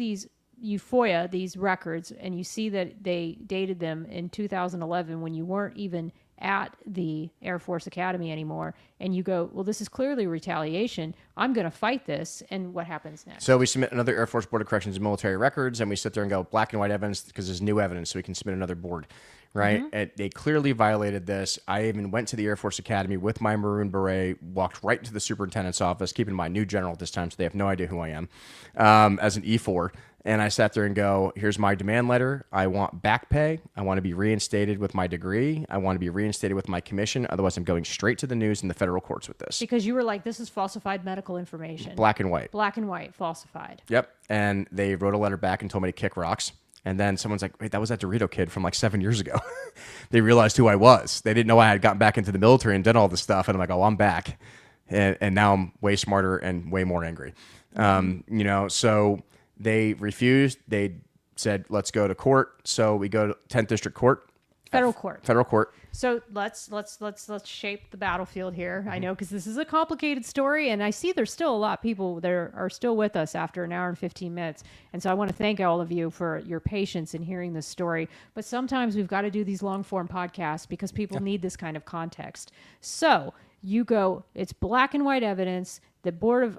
you FOIA these records, and you see that they dated them in 2011 when you weren't even at the Air Force Academy anymore, and you go, well, this is clearly retaliation. I'm going to fight this. And what happens next? So we submit another Air Force Board of Corrections and military records, and we sit there and go black and white evidence because there's new evidence, so we can submit another board, right? And they clearly violated this. I even went to the Air Force Academy with my maroon beret, walked right to the superintendent's office, keep in mind, new general at this time, so they have no idea who I am, as an E4. And I sat there and go, here's my demand letter. I want back pay. I want to be reinstated with my degree. I want to be reinstated with my commission. Otherwise, I'm going straight to the news and the federal courts with this. Because you were like, this is falsified medical information. Black and white. Black and white, falsified. Yep. And they wrote a letter back and told me to kick rocks. And then someone's like, wait, that was that DeRito kid from like 7 years ago. They realized who I was. They didn't know I had gotten back into the military and done all this stuff. And I'm like, oh, I'm back. And now I'm way smarter and way more angry. So they refused. They said, let's go to court. So we go to 10th District Court. Federal court. Federal court. So let's shape the battlefield here. I know, because this is a complicated story, and I see there's still a lot of people that are still with us after an hour and 15 minutes. And so I want to thank all of you for your patience in hearing this story. But sometimes we've got to do these long form podcasts because people need this kind of context. So you go, it's black and white evidence. The Board of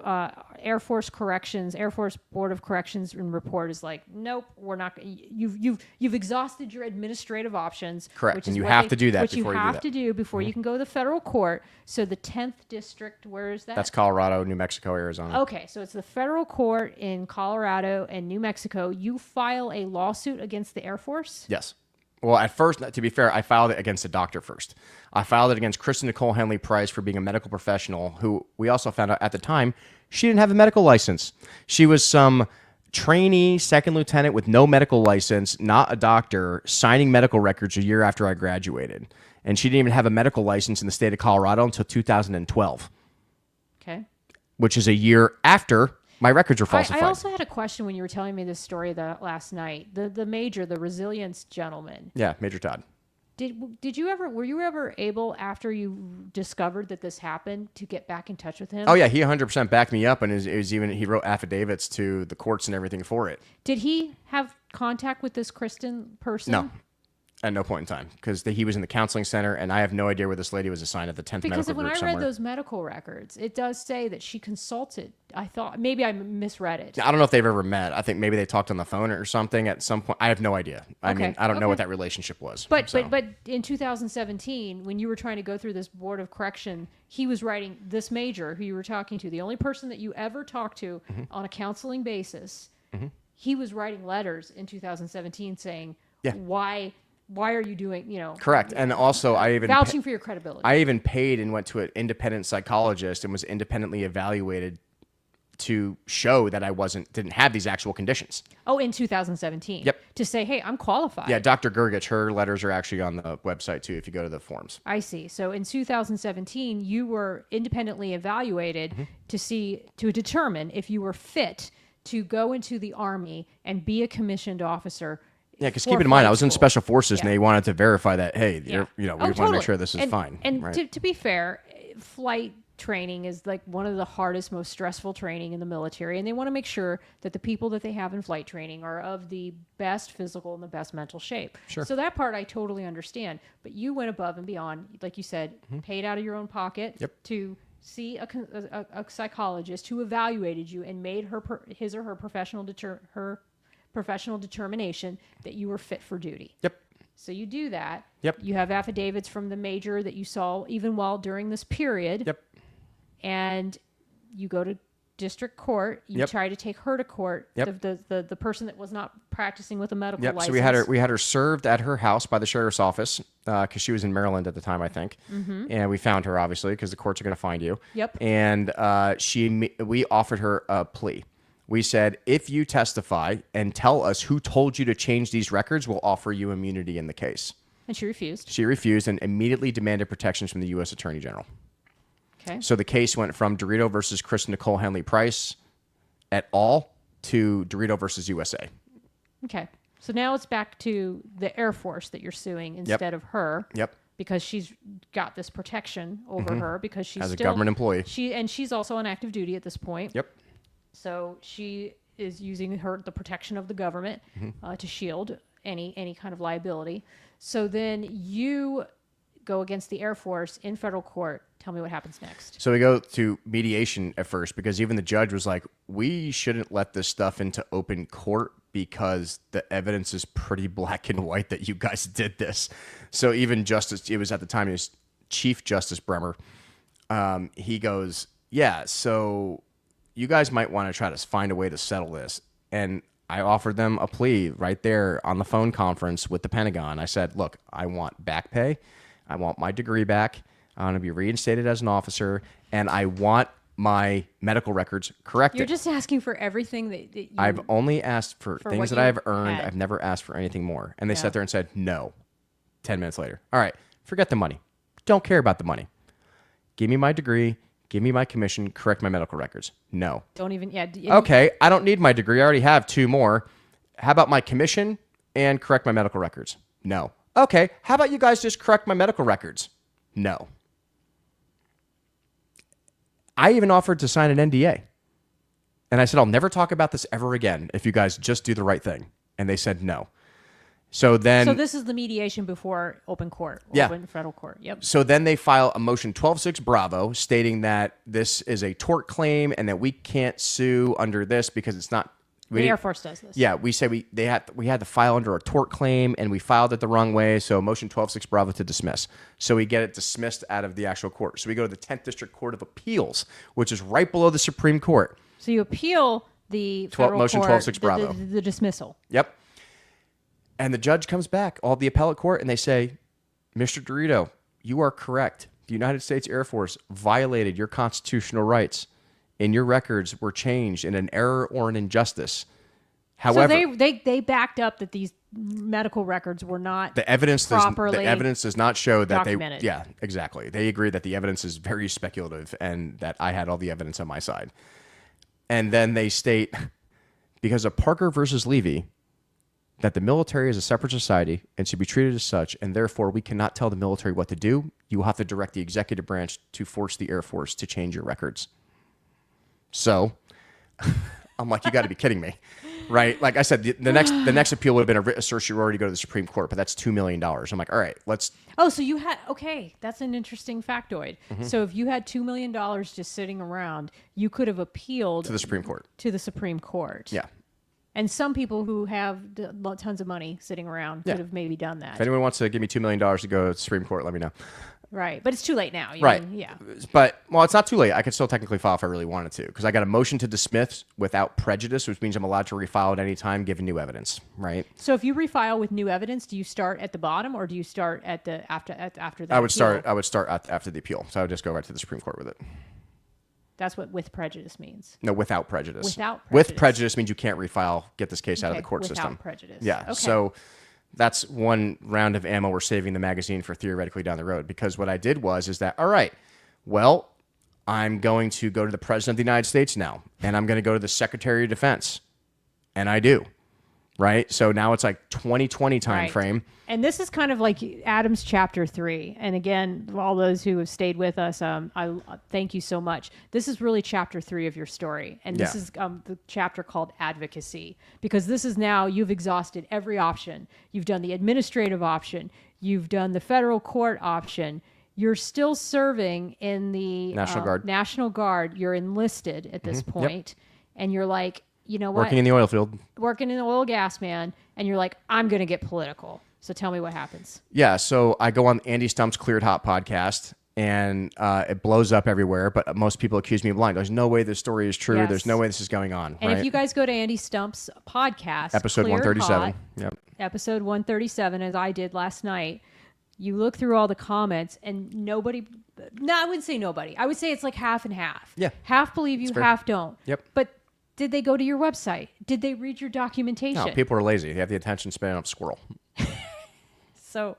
Air Force Board of Corrections and report is like, nope, we're not. You've exhausted your administrative options. Correct, which and is you what have to do that which before you you do have that. to do before you can go to the federal court. So the 10th District, where is that? That's Colorado, New Mexico, Arizona. Okay, so it's the federal court in Colorado and New Mexico. You file a lawsuit against the Air Force? Yes. Well, at first, to be fair, I filed it against a doctor first. I filed it against Kristen Nicole Henley Price for being a medical professional who we also found out at the time she didn't have a medical license. She was some trainee second lieutenant with no medical license, not a doctor, signing medical records a year after I graduated. And she didn't even have a medical license in the state of Colorado until 2012. Okay. Which is a year after my records were falsified. I also had a question when you were telling me this story last night. The major, the resilience gentleman. Yeah, Major Todd. Were you ever able, after you discovered that this happened, to get back in touch with him? Oh yeah, he 100% backed me up, and he wrote affidavits to the courts and everything for it. Did he have contact with this Kristen person? No. At no point in time, because he was in the counseling center, and I have no idea where this lady was assigned at the 10th Because medical when group I somewhere. read those medical records, it does say that she consulted. I thought maybe I misread it. I don't know if they've ever met. I think maybe they talked on the phone or something at some point. I have no idea. I mean, I don't know what that relationship was. But in 2017, when you were trying to go through this board of correction, he was writing, this major who you were talking to, the only person that you ever talked to on a counseling basis, he was writing letters in 2017 saying, why are you doing, Correct. And also I even vouching for your credibility. I even paid and went to an independent psychologist and was independently evaluated to show that I didn't have these actual conditions. Oh, in 2017. Yep. To say, hey, I'm qualified. Yeah, Dr. Gergich, her letters are actually on the website too if you go to the forums. I see. So in 2017, you were independently evaluated to determine if you were fit to go into the Army and be a commissioned officer. Yeah, because keep in mind, I was in school. Special Forces, and they wanted to verify that, hey, we Oh, want to totally. make sure this is fine. And right? to be fair, flight training is like one of the hardest, most stressful training in the military, and they want to make sure that the people that they have in flight training are of the best physical and the best mental shape. Sure. So that part I totally understand. But you went above and beyond, like you said, paid out of your own pocket to see a psychologist who evaluated you and made his or her professional determination that you were fit for duty. Yep. So you do that. Yep. You have affidavits from the major that you saw even while during this period. Yep. And you go to district court. You Yep. try to take her to court. Yep. The person that was not practicing with a medical Yep. license. So we had her served at her house by the sheriff's office because she was in Maryland at the time, I think. Mm-hmm. And we found her obviously because the courts are going to find you. Yep. And we offered her a plea. We said, if you testify and tell us who told you to change these records, we'll offer you immunity in the case. And she refused. She refused and immediately demanded protections from the U.S. Attorney General. Okay. So the case went from DeRito versus Kristen Nicole Henley Price et al. To DeRito versus USA. Okay. So now it's back to the Air Force that you're suing instead of her. Yep. Because she's got this protection over her because she's As a still government employee. She's also on active duty at this point. Yep. So she is using the protection of the government to shield any kind of liability. So then you go against the Air Force in federal court. Tell me what happens next. So we go to mediation at first because even the judge was like, we shouldn't let this stuff into open court because the evidence is pretty black and white that you guys did this. So even it was at the time, he was Chief Justice Bremer. He goes, yeah, so you guys might want to try to find a way to settle this. And I offered them a plea right there on the phone conference with the Pentagon. I said, look, I want back pay. I want my degree back. I want to be reinstated as an officer. And I want my medical records corrected. You're just asking for everything that you... I've only asked for things that I've earned. had. I've never asked for anything more. And they sat there and said, no. 10 minutes later. All right, forget the money. Don't care about the money. Give me my degree. Give me my commission. Correct my medical records. No. Don't even... Yeah. Okay, I don't need my degree. I already have 2 more. How about my commission and correct my medical records? No. Okay, how about you guys just correct my medical records? No. I even offered to sign an NDA. And I said, I'll never talk about this ever again if you guys just do the right thing. And they said no. So then... So this is the mediation before open court. Open federal court. Yep. So then they file a motion 12-6 Bravo stating that this is a tort claim and that we can't sue under this because it's not... The Air Force does this. Yeah, we said we had to file under a tort claim and we filed it the wrong way. So motion 12-6 Bravo to dismiss. So we get it dismissed out of the actual court. So we go to the 10th District Court of Appeals, which is right below the Supreme Court. So you appeal the federal motion court, 12-6 Bravo. The dismissal. Yep. And the judge comes back, all the appellate court, and they say, Mr. DeRito, you are correct. The United States Air Force violated your constitutional rights, and your records were changed in an error or an injustice. However, so they backed up that these medical records were not properly the evidence does not show that documented. Yeah, exactly. They agree that the evidence is very speculative and that I had all the evidence on my side. And then they state, because of Parker versus Levy, that the military is a separate society and should be treated as such, and therefore we cannot tell the military what to do. You will have to direct the executive branch to force the Air Force to change your records. So I'm like, you got to be kidding me, right? Like I said, the next appeal would have been a writ of certiorari to go to the Supreme Court, but that's $2 million. I'm like, all right, let's... Oh, so you had... Okay, that's an interesting factoid. Mm-hmm. So if you had $2 million just sitting around, you could have appealed... To the Supreme Court. To the Supreme Court. Yeah. And some people who have tons of money sitting around could have maybe done that. If anyone wants to give me $2 million to go to the Supreme Court, let me know. Right. But it's too late now. Right. Yeah. But, well, it's not too late. I could still technically file if I really wanted to because I got a motion to dismiss without prejudice, which means I'm allowed to refile at any time given new evidence, right? So if you refile with new evidence, do you start at the bottom or do you start at the after that I would appeal? I would start after the appeal. So I would just go right to the Supreme Court with it. That's what with prejudice means. No, without prejudice. Without prejudice. With prejudice means you can't refile, get this case out of the court without system. Without prejudice. Yeah. Okay. So that's one round of ammo we're saving the magazine for theoretically down the road. Because what I did is that, all right, well, I'm going to go to the President of the United States now, and I'm going to go to the Secretary of Defense. And I do. Right? So now it's like 2020 time frame. And this is kind of like Adam's chapter 3. And again, all those who have stayed with us, I thank you so much. This is really chapter 3 of your story. And this is the chapter called Advocacy. Because this is now, you've exhausted every option. You've done the administrative option. You've done the federal court option. you're still serving in the National Guard. You're enlisted at this point, and you're like, you know what? Working in the oil field. Working in the oil gas, man. And you're like, I'm going to get political. So tell me what happens. Yeah, so I go on Andy Stump's Cleared Hot podcast, and it blows up everywhere, but most people accuse me of lying. There's no way this story is true. Yes. There's no way this is going on. And if you guys go to Andy Stump's podcast, episode 137, episode 137, as I did last night, you look through all the comments, and nobody, no, I wouldn't say nobody. I would say it's like half and half. Yeah. Half believe you, half don't. Yep. But did they go to your website? Did they read your documentation? No, people are lazy. They have the attention span of a squirrel. So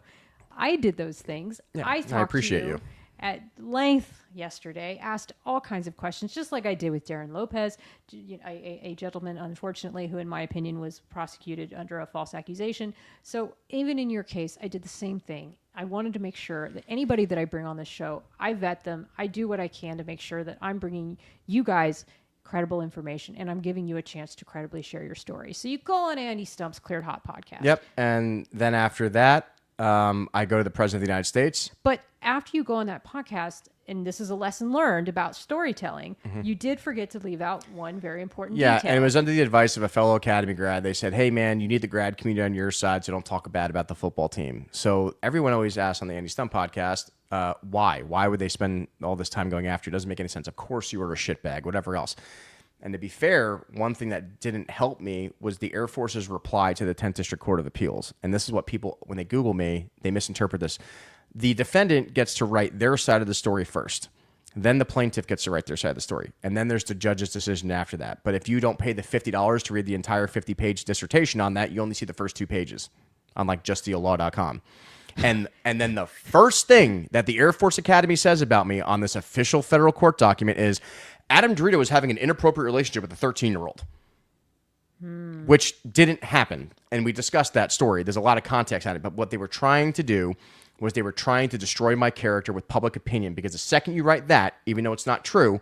I did those things. Yeah, I appreciate you at length yesterday, asked all kinds of questions, just like I did with Darren Lopez, a gentleman, unfortunately, who in my opinion was prosecuted under a false accusation. So even in your case, I did the same thing. I wanted to make sure that anybody that I bring on this show, I vet them. I do what I can to make sure that I'm bringing you guys credible information, and I'm giving you a chance to credibly share your story. So you go on Andy Stump's Cleared Hot podcast. Yep. And then after that, I go to the President of the United States. But after you go on that podcast, and this is a lesson learned about storytelling, you did forget to leave out one very important detail. And it was under the advice of a fellow Academy grad. They said, hey, man, you need the grad community on your side, so don't talk bad about the football team. So everyone always asks on the Andy Stump podcast, why? Why would they spend all this time going after you? It doesn't make any sense. Of course you were a shitbag, whatever else. And to be fair, one thing that didn't help me was the Air Force's reply to the 10th District Court of Appeals. And this is what people, when they Google me, they misinterpret this. The defendant gets to write their side of the story first. Then the plaintiff gets to write their side of the story. And then there's the judge's decision after that. But if you don't pay the $50 to read the entire 50-page dissertation on that, you only see the first 2 pages on like justdeallaw.com. And then the first thing that the Air Force Academy says about me on this official federal court document is Adam DeRito was having an inappropriate relationship with a 13-year-old, which didn't happen. And we discussed that story. There's a lot of context on it. But what they were trying to do was they were trying to destroy my character with public opinion, because the second you write that, even though it's not true,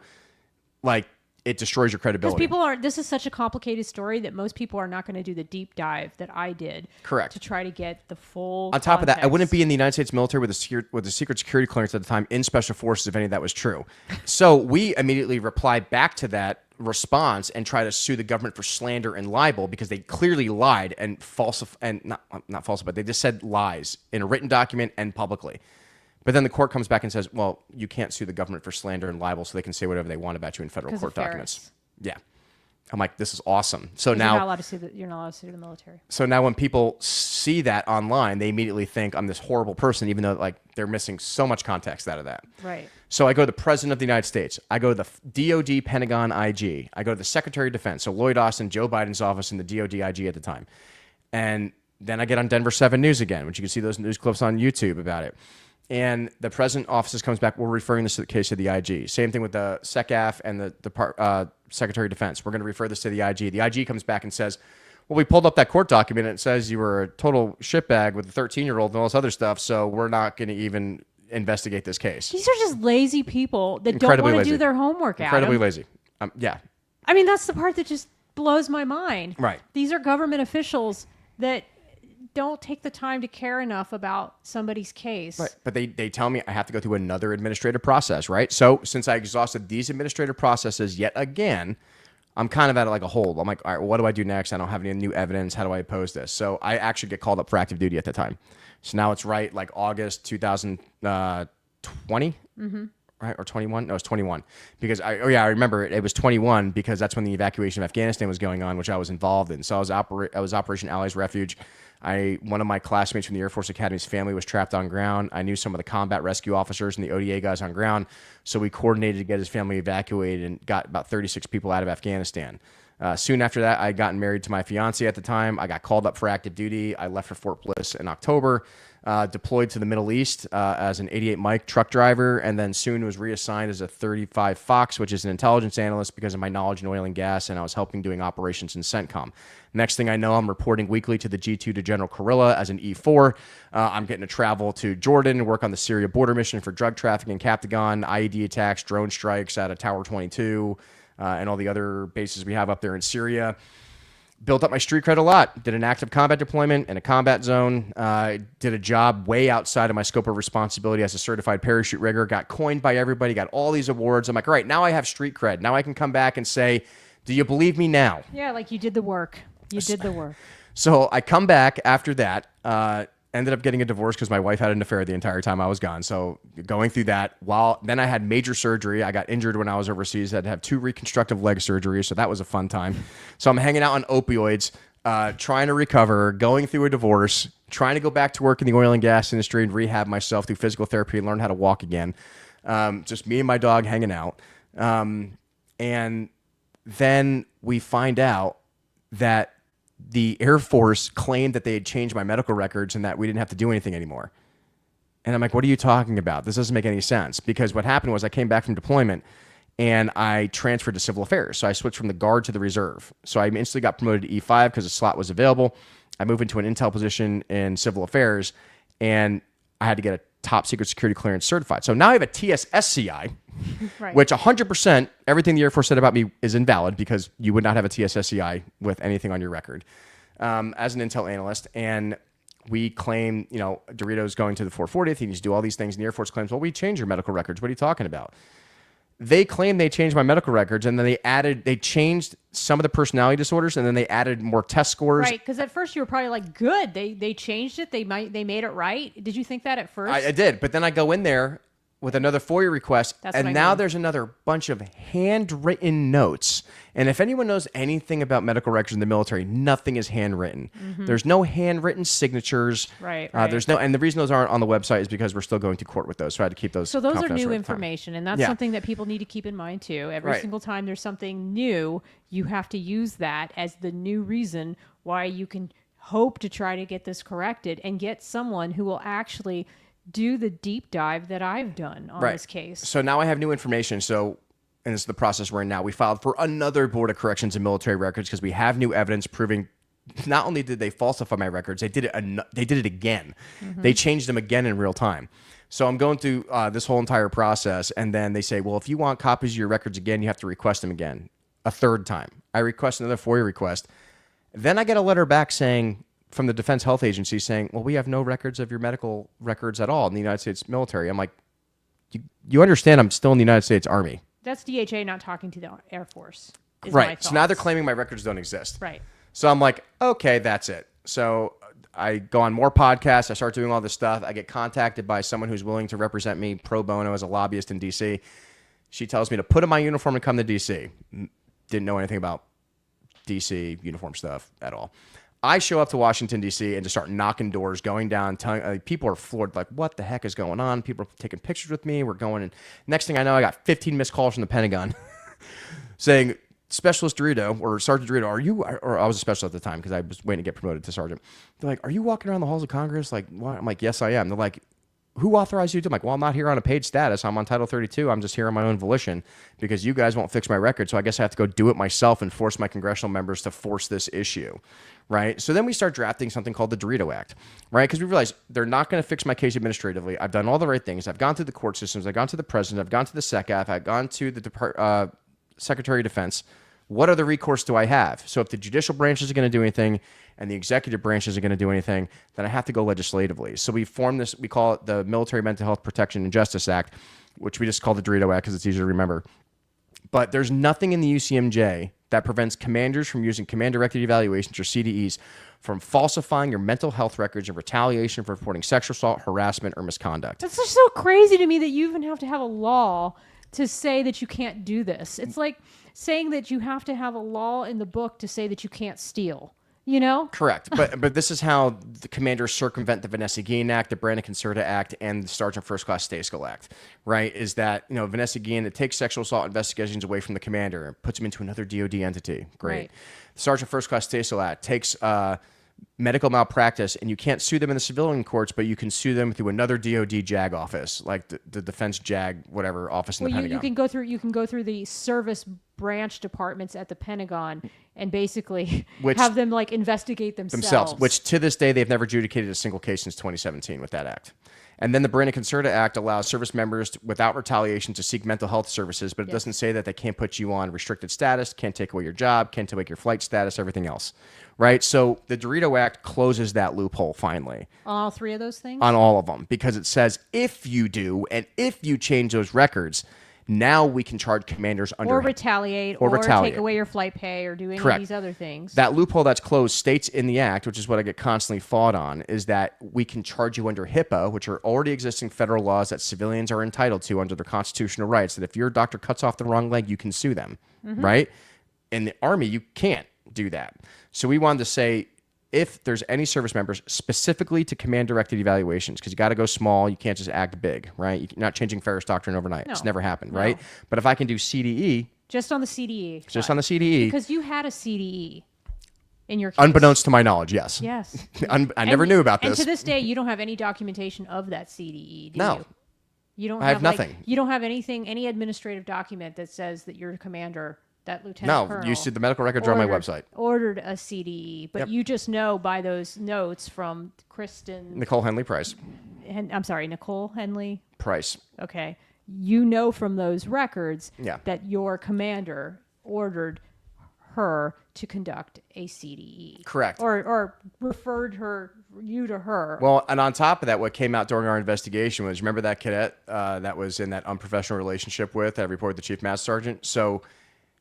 like, it destroys your credibility. Because this is such a complicated story that most people are not going to do the deep dive that I did. Correct. To try to get the full On top context. of that, I wouldn't be in the United States military with a secret security clearance at the time in Special Forces if any of that was true. So we immediately replied back to that response and try to sue the government for slander and libel, because they clearly lied and not falsified. They just said lies in a written document and publicly. But then the court comes back and says, well, you can't sue the government for slander and libel, so they can say whatever they want about you in federal court documents. Yeah. I'm like, this is awesome. So now you're not allowed to sue the military. So now when people see that online, they immediately think I'm this horrible person, even though like they're missing so much context out of that. Right. So I go to the President of the United States. I go to the DOD Pentagon IG. I go to the Secretary of Defense. So Lloyd Austin, Joe Biden's office, and the DOD IG at the time. And then I get on Denver 7 News again, which you can see those news clips on YouTube about it. And the president offices comes back, we're referring this to the case of the IG. Same thing with the SecAF and the Secretary of Defense. We're going to refer this to the IG. The IG comes back and says, well, we pulled up that court document and it says you were a total shitbag with a 13-year-old and all this other stuff, so we're not going to even investigate this case. These are just lazy people that don't want to do their homework, Adam. Incredibly lazy. Yeah. I mean, that's the part that just blows my mind. Right. These are government officials that don't take the time to care enough about somebody's case. Right. But they tell me I have to go through another administrative process, right? So since I exhausted these administrative processes yet again, I'm kind of at like a hold. I'm like, all right, well, what do I do next? I don't have any new evidence. How do I oppose this? So I actually get called up for active duty at the time. So now it's right like August 2020, right? Or 21? No, it's 21. Because I remember it was 21 because that's when the evacuation of Afghanistan was going on, which I was involved in. So I was Operation Allies Refuge. One of my classmates from the Air Force Academy's family was trapped on ground. I knew some of the combat rescue officers and the ODA guys on ground. So we coordinated to get his family evacuated and got about 36 people out of Afghanistan. Soon after that, I had gotten married to my fiance at the time. I got called up for active duty. I left for Fort Bliss in October, deployed to the Middle East as an 88 Mike truck driver, and then soon was reassigned as a 35 Fox, which is an intelligence analyst because of my knowledge in oil and gas, and I was helping doing operations in CENTCOM. Next thing I know, I'm reporting weekly to the G2 to General Kurilla as an E4. I'm getting to travel to Jordan and work on the Syria border mission for drug trafficking, Captagon, IED attacks, drone strikes out of Tower 22, and all the other bases we have up there in Syria. built up my street cred a lot. Did an active combat deployment in a combat zone. Did a job way outside of my scope of responsibility as a certified parachute rigger. Got coined by everybody. Got all these awards. I'm like, all right, now I have street cred. Now I can come back and say, do you believe me now? Yeah, like you did the work. You did the work. So I come back after that. Ended up getting a divorce because my wife had an affair the entire time I was gone. So going through that, then I had major surgery. I got injured when I was overseas. I had to have 2 reconstructive leg surgeries. So that was a fun time. So I'm hanging out on opioids, trying to recover, going through a divorce, trying to go back to work in the oil and gas industry and rehab myself through physical therapy and learn how to walk again. Just me and my dog hanging out. And then we find out that the Air Force claimed that they had changed my medical records and that we didn't have to do anything anymore. And I'm like, what are you talking about? This doesn't make any sense. Because what happened was I came back from deployment and I transferred to civil affairs. So I switched from the guard to the reserve. So I instantly got promoted to E5 because a slot was available. I moved into an intel position in civil affairs and I had to get a top secret security clearance certified. So now I have a TSSCI, right, which 100%, everything the Air Force said about me is invalid because you would not have a TSSCI with anything on your record as an intel analyst. And we claim, DeRito's going to the 440th. He needs to do all these things. And the Air Force claims, well, we changed your medical records. What are you talking about? They claim they changed my medical records, and then they changed some of the personality disorders, and then they added more test scores. Right, because at first you were probably like, good, they changed it, they made it right. Did you think that at first? I did, but then I go in there with another FOIA request, and now there's another bunch of handwritten notes. And if anyone knows anything about medical records in the military, nothing is handwritten. Mm-hmm. There's no handwritten signatures. Right. And the reason those aren't on the website is because we're still going to court with those. So I had to keep those. So those are new information, and that's something that people need to keep in mind too. Every single time there's something new, you have to use that as the new reason why you can hope to try to get this corrected and get someone who will actually do the deep dive that I've done on this case. So now I have new information. So, and it's the process we're in now. We filed for another Board of Corrections and Military Records because we have new evidence proving not only did they falsify my records, they did it again. Mm-hmm. They changed them again in real time. So I'm going through this whole entire process, and then they say, well, if you want copies of your records again, you have to request them again a third time. I request another FOIA request. Then I get a letter back saying, from the Defense Health Agency saying, well, we have no records of your medical records at all in the United States military. I'm like, you understand I'm still in the United States Army. That's DHA not talking to the Air Force. Right. So now they're claiming my records don't exist. Right. So I'm like, okay, that's it. So I go on more podcasts. I start doing all this stuff. I get contacted by someone who's willing to represent me pro bono as a lobbyist in D.C. She tells me to put on my uniform and come to D.C. Didn't know anything about D.C. uniform stuff at all. I show up to Washington, D.C. and just start knocking doors, going down, telling people are floored, like, what the heck is going on? People are taking pictures with me. We're going, and next thing I know, I got 15 missed calls from the Pentagon saying, Specialist DeRito or Sergeant DeRito, are you, or I was a specialist at the time because I was waiting to get promoted to sergeant. They're like, are you walking around the halls of Congress? Like, what? I'm like, yes, I am. They're like, who authorized you to? I'm like, well, I'm not here on a paid status. I'm on Title 32. I'm just here on my own volition because you guys won't fix my record. So I guess I have to go do it myself and force my congressional members to force this issue. Right. So then we start drafting something called the DeRito Act. Right. Because we realize they're not going to fix my case administratively. I've done all the right things. I've gone through the court systems. I've gone to the president. I've gone to the SECAF. I've gone to the Secretary of Defense. What other recourse do I have? So if the judicial branch isn't going to do anything and the executive branch isn't going to do anything, then I have to go legislatively. So we formed this, we call it the Military Mental Health Protection and Justice Act, which we just call the DeRito Act because it's easier to remember. But there's nothing in the UCMJ that prevents commanders from using command-directed evaluations or CDEs from falsifying your mental health records in retaliation for reporting sexual assault, harassment, or misconduct. That's just so crazy to me that you even have to have a law to say that you can't do this. It's like saying that you have to have a law in the book to say that you can't steal. You know? Correct. But this is how the commanders circumvent the Vanessa-Guillen Act, the Brandon-Concerta Act, and the Sergeant First Class Stay-Skull Act, right? Is that, Vanessa-Guillen, it takes sexual assault investigations away from the commander and puts them into another DOD entity. Great. Right. The Sergeant First Class Stay-Skull Act takes medical malpractice, and you can't sue them in the civilian courts, but you can sue them through another DOD JAG office, like the Defense JAG, whatever office in the Pentagon. You can go through the service branch departments at the Pentagon and basically have them like investigate themselves. Which to this day, they've never adjudicated a single case since 2017 with that act. And then the Brandon Concerta Act allows service members without retaliation to seek mental health services, but it doesn't say that they can't put you on restricted status, can't take away your job, can't take away your flight status, everything else, right? So the DeRito Act closes that loophole finally. On all three of those things? On all of them, because it says if you do and if you change those records, now we can charge commanders under... Or retaliate, or take away your flight pay, or do any of these other things. That loophole that's closed states in the Act, which is what I get constantly fought on, is that we can charge you under HIPAA, which are already existing federal laws that civilians are entitled to under their constitutional rights, that if your doctor cuts off the wrong leg, you can sue them, right? In the Army, you can't do that. So we wanted to say, if there's any service members specifically to command-directed evaluations, because you got to go small, you can't just act big, right? You're not changing Ferris Doctrine overnight. It's never happened, right? But if I can do CDE... Just on the CDE. Just on the CDE. Because you had a CDE in your case. Unbeknownst to my knowledge, yes. Yes. I never knew about this. And to this day, you don't have any documentation of that CDE, do you? You don't I have nothing. You don't have anything, any administrative document that says that your commander... That lieutenant colonel. No, you see the medical records are on my website. Ordered a CDE, but you just know by those notes from Nicole Henley Price. I'm sorry, Nicole Henley Price. Okay. You know from those records that your commander ordered her to conduct a CDE. Correct. Or referred you to her. Well, and on top of that, what came out during our investigation was, remember that cadet that was in that unprofessional relationship with, that reported the chief master sergeant? So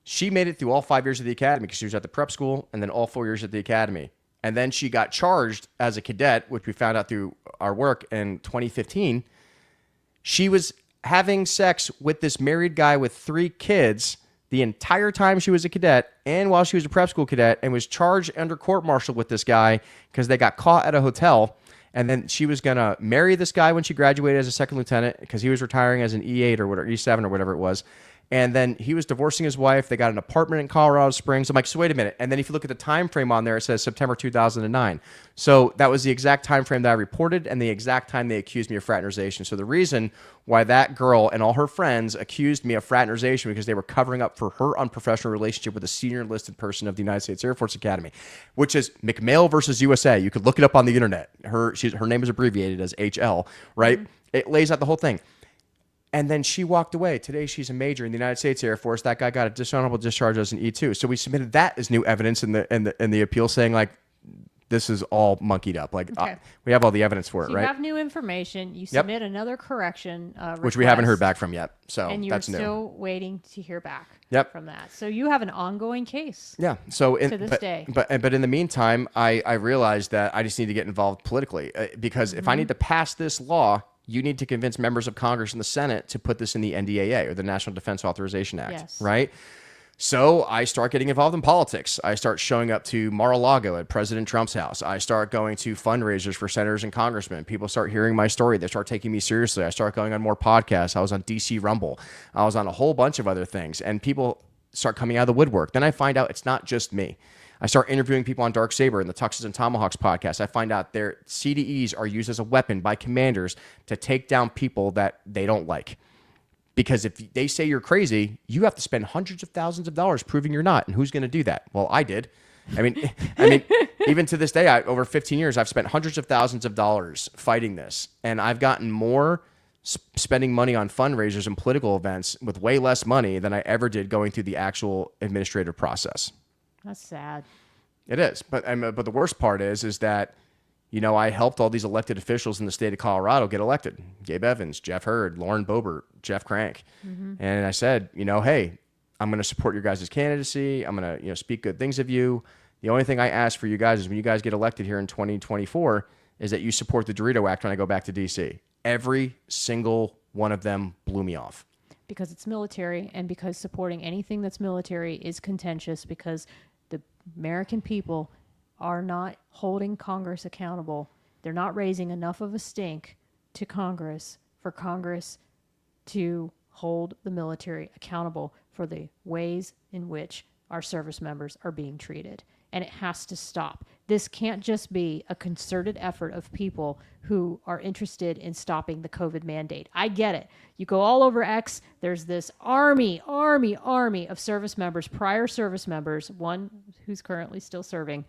she made it through all 5 years of the academy because she was at the prep school and then all 4 years at the academy. And then she got charged as a cadet, which we found out through our work in 2015. She was having sex with this married guy with 3 kids the entire time she was a cadet and while she was a prep school cadet, and was charged under court-martial with this guy because they got caught at a hotel. And then she was going to marry this guy when she graduated as a second lieutenant because he was retiring as an E8 or whatever, E7 or whatever it was. And then he was divorcing his wife. They got an apartment in Colorado Springs. I'm like, so wait a minute. And then if you look at the time frame on there, it says September 2009. So that was the exact time frame that I reported and the exact time they accused me of fraternization. So the reason why that girl and all her friends accused me of fraternization because they were covering up for her unprofessional relationship with a senior enlisted person of the United States Air Force Academy, which is McMail versus USA. You could look it up on the internet. Her name is abbreviated as HL, right? Mm-hmm. It lays out the whole thing. And then she walked away. Today, she's a major in the United States Air Force. That guy got a dishonorable discharge as an E2. So we submitted that as new evidence in the appeal, saying like, this is all monkeyed up. Like we have all the evidence for it, right? You have new information. You submit another correction request, which we haven't heard back from yet. So and that's new. And you're still waiting to hear back from that. So you have an ongoing case. Yeah. So to this day. But in the meantime, I realized that I just need to get involved politically because if I need to pass this law, you need to convince members of Congress and the Senate to put this in the NDAA, or the National Defense Authorization Act, right? So I start getting involved in politics. I start showing up to Mar-a-Lago at President Trump's house. I start going to fundraisers for senators and congressmen. People start hearing my story. They start taking me seriously. I start going on more podcasts. I was on DC Rumble. I was on a whole bunch of other things. And people start coming out of the woodwork. Then I find out it's not just me. I start interviewing people on Dark Saber and the Tuxes and Tomahawks podcast. I find out their CDEs are used as a weapon by commanders to take down people that they don't like. Because if they say you're crazy, you have to spend hundreds of thousands of dollars proving you're not. And who's going to do that? Well, I did. I mean, even to this day, over 15 years, I've spent hundreds of thousands of dollars fighting this. And I've gotten more spending money on fundraisers and political events with way less money than I ever did going through the actual administrative process. That's sad. It is. But the worst part is that, you know, I helped all these elected officials in the state of Colorado get elected. Gabe Evans, Jeff Hurd, Lauren Boebert, Jeff Crank. Mm-hmm. And I said, you know, hey, I'm going to support your guys' candidacy. I'm going to, speak good things of you. The only thing I ask for you guys is when you guys get elected here in 2024 is that you support the DeRito Act when I go back to D.C. Every single one of them blew me off. Because it's military, and because supporting anything that's military is contentious, because the American people are not holding Congress accountable. They're not raising enough of a stink to Congress for Congress to hold the military accountable for the ways in which our service members are being treated. And it has to stop. This can't just be a concerted effort of people who are interested in stopping the COVID mandate. I get it. You go all over X, there's this army of service members, prior service members, one who's currently still serving,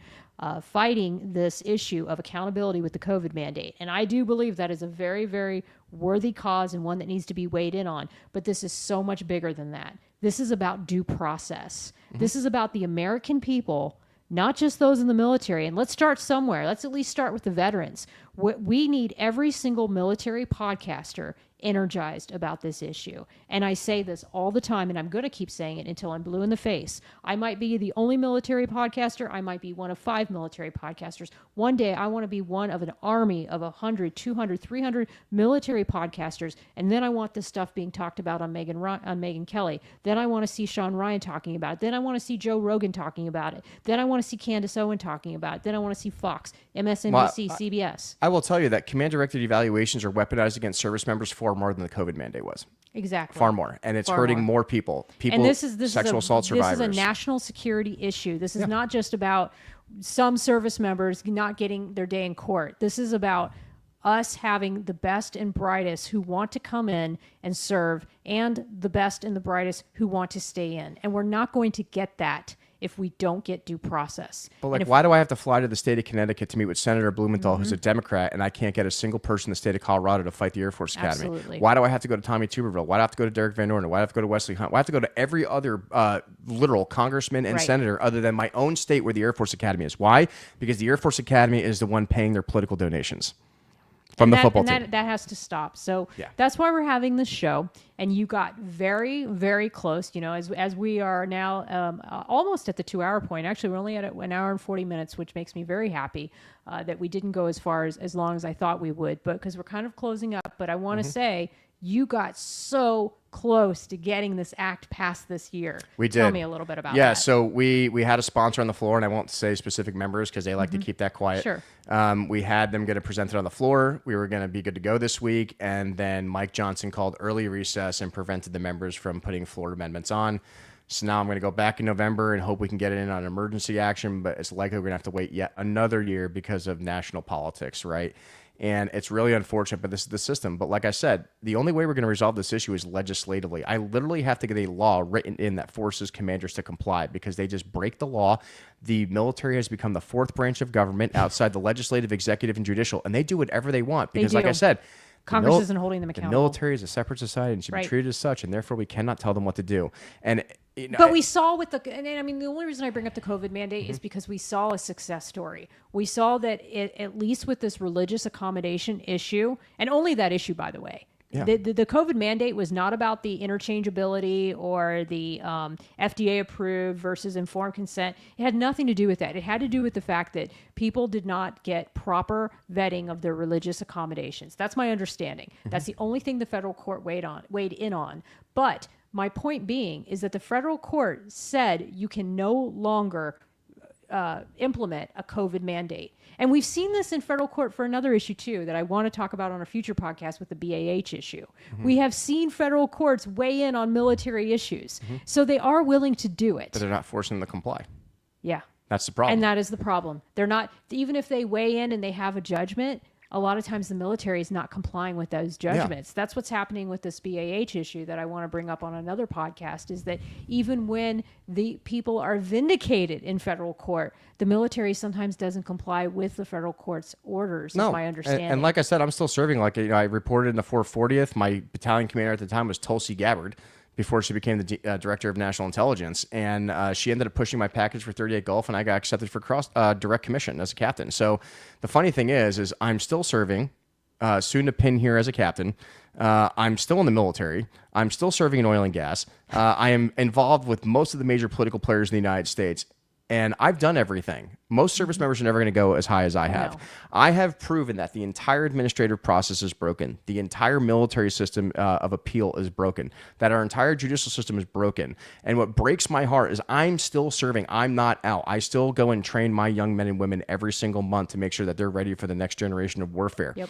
fighting this issue of accountability with the COVID mandate. And I do believe that is a very, very worthy cause and one that needs to be weighed in on. But this is so much bigger than that. This is about due process. This is about the American people, not just those in the military. And let's start somewhere. Let's at least start with the veterans. We need every single military podcaster energized about this issue. And I say this all the time, and I'm going to keep saying it until I'm blue in the face. I might be the only military podcaster. I might be one of 5 military podcasters. One day, I want to be one of an army of 100, 200, 300 military podcasters. And then I want this stuff being talked about on Megyn Kelly. Then I want to see Sean Ryan talking about it. Then I want to see Joe Rogan talking about it. Then I want to see Candace Owen talking about it. Then I want to see Fox, MSNBC, CBS. I will tell you that command-directed evaluations are weaponized against service members far more than the COVID mandate was. Exactly. Far more. And it's hurting more people. And this is sexual assault survivors. This is a national security issue. This is not just about some service members not getting their day in court. This is about us having the best and brightest who want to come in and serve, and the best and the brightest who want to stay in. And we're not going to get that if we don't get due process. But why do I have to fly to the state of Connecticut to meet with Senator Blumenthal, who's a Democrat, and I can't get a single person in the state of Colorado to fight the Air Force Academy? Absolutely. Why do I have to go to Tommy Tuberville? Why do I have to go to Derek Van Orden? Why do I have to go to Wesley Hunt? Why do I have to go to every other literal congressman and senator other than my own state where the Air Force Academy is? Why? Because the Air Force Academy is the one paying their political donations from the football team. That has to stop. So that's why we're having this show. And you got very, very close, as we are now almost at the 2-hour point. Actually, we're only at 1 hour and 40 minutes, which makes me very happy that we didn't go as long as I thought we would, but because we're kind of closing up. But I want to say you got so close to getting this act passed this year. We did. Tell me a little bit about that. Yeah, so we had a sponsor on the floor, and I won't say specific members because they like to keep that quiet. Sure. We had them get it presented on the floor. We were going to be good to go this week, and then Mike Johnson called early recess and prevented the members from putting floor amendments on. So now I'm going to go back in November and hope we can get it in on emergency action, but it's likely we're going to have to wait yet another year because of national politics, right? And it's really unfortunate, but this is the system. But like I said, the only way we're going to resolve this issue is legislatively. I literally have to get a law written in that forces commanders to comply because they just break the law. The military has become the 4th branch of government outside the legislative, executive, and judicial, and they do whatever they want because, like I said, Congress isn't holding them accountable. The military is a separate society and should be treated as such, and therefore we cannot tell them what to do. And but we saw with the only reason I bring up the COVID mandate is because we saw a success story. We saw that at least with this religious accommodation issue, and only that issue, by the way. Yeah. The COVID mandate was not about the interchangeability or the FDA approved versus informed consent. It had nothing to do with that. It had to do with the fact that people did not get proper vetting of their religious accommodations. That's my understanding. That's the only thing the federal court weighed in on. But my point being is that the federal court said you can no longer implement a COVID mandate. And we've seen this in federal court for another issue, too, that I want to talk about on a future podcast with the BAH issue. We have seen federal courts weigh in on military issues. So they are willing to do it. But they're not forcing them to comply. Yeah. That's the problem. And that is the problem. They're not, even if they weigh in and they have a judgment, a lot of times the military is not complying with those judgments. Yeah. That's what's happening with this BAH issue that I want to bring up on another podcast, is that even when the people are vindicated in federal court, the military sometimes doesn't comply with the federal court's orders, is my understanding. And like I said, I'm still serving. I reported in the 440th. My battalion commander at the time was Tulsi Gabbard, before she became the director of national intelligence. And she ended up pushing my package for 38 Gulf, and I got accepted for direct commission as a captain. So the funny thing is I'm still serving, soon to pin here as a captain. I'm still in the military. I'm still serving in oil and gas. I am involved with most of the major political players in the United States. And I've done everything. Most service members are never going to go as high as I have. I have proven that the entire administrative process is broken. The entire military system of appeal is broken. That our entire judicial system is broken. And what breaks my heart is I'm still serving. I'm not out. I still go and train my young men and women every single month to make sure that they're ready for the next generation of warfare. Yep.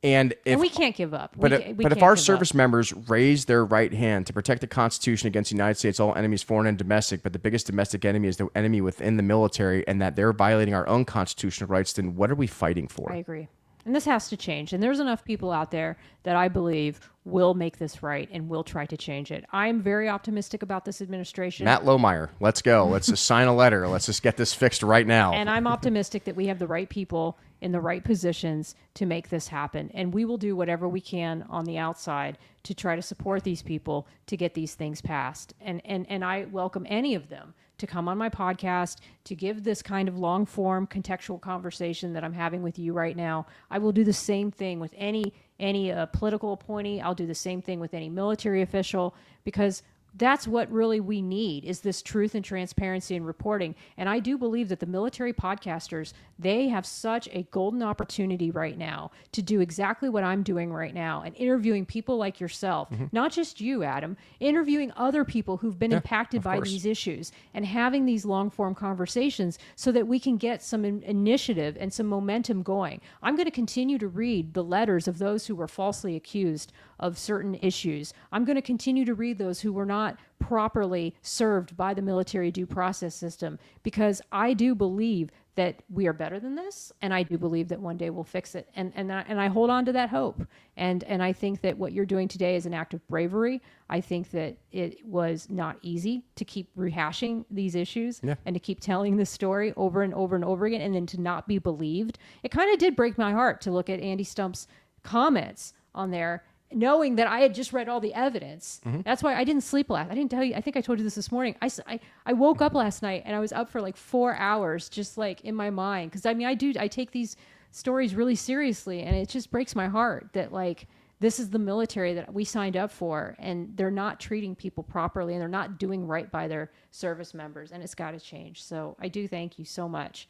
And we can't give up. But if our service members raise their right hand to protect the Constitution against the United States, all enemies, foreign and domestic, but the biggest domestic enemy is the enemy within the military, and that they're violating our own constitutional rights, then what are we fighting for? I agree. And this has to change. And there's enough people out there that I believe will make this right and will try to change it. I'm very optimistic about this administration. Matt Lohmeyer, let's go. Let's just sign a letter. Let's just get this fixed right now. And I'm optimistic that we have the right people in the right positions to make this happen. And we will do whatever we can on the outside to try to support these people to get these things passed. And I welcome any of them to come on my podcast, to give this kind of long form contextual conversation that I'm having with you right now. I will do the same thing with any political appointee. I'll do the same thing with any military official, because that's what really we need, is this truth and transparency and reporting. And I do believe that the military podcasters, they have such a golden opportunity right now to do exactly what I'm doing right now, and interviewing people like yourself, not just you, Adam, interviewing other people who've been impacted by these issues, and having these long form conversations so that we can get some initiative and some momentum going. I'm going to continue to read the letters of those who were falsely accused of certain issues. I'm going to continue to read those who were not properly served by the military due process system, because I do believe that we are better than this, and I do believe that one day we'll fix it. And I hold on to that hope. And I think that what you're doing today is an act of bravery. I think that it was not easy to keep rehashing these issues and to keep telling this story over and over and over again, and then to not be believed. It kind of did break my heart to look at Andy Stump's comments on there, knowing that I had just read all the evidence. That's why I didn't sleep last. I didn't tell you. I think I told you this morning. I woke up last night and I was up for like 4 hours, just like in my mind. Because I mean, I take these stories really seriously, and it just breaks my heart that like this is the military that we signed up for, and they're not treating people properly, and they're not doing right by their service members, and it's got to change. So I do thank you so much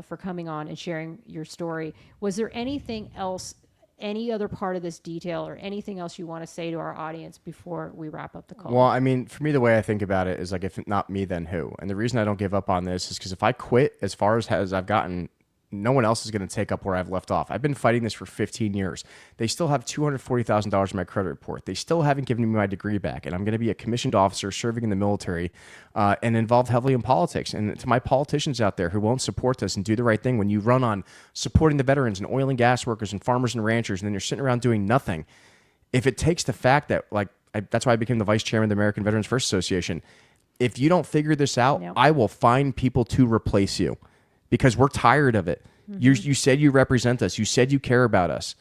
for coming on and sharing your story. Was there anything else, any other part of this detail, or anything else you want to say to our audience before we wrap up the call? Well, I mean, for me, the way I think about it is like, if not me, then who? And the reason I don't give up on this is because if I quit as far as I've gotten, no one else is going to take up where I've left off. I've been fighting this for 15 years. They still have $240,000 in my credit report. They still haven't given me my degree back. And I'm going to be a commissioned officer serving in the military and involved heavily in politics. And to my politicians out there who won't support this and do the right thing, when you run on supporting the veterans and oil and gas workers and farmers and ranchers, and then you're sitting around doing nothing, if it takes the fact that, like, that's why I became the vice chairman of the American Veterans First Association. If you don't figure this out, I will find people to replace you, because we're tired of it. You said you represent us. You said you care about us.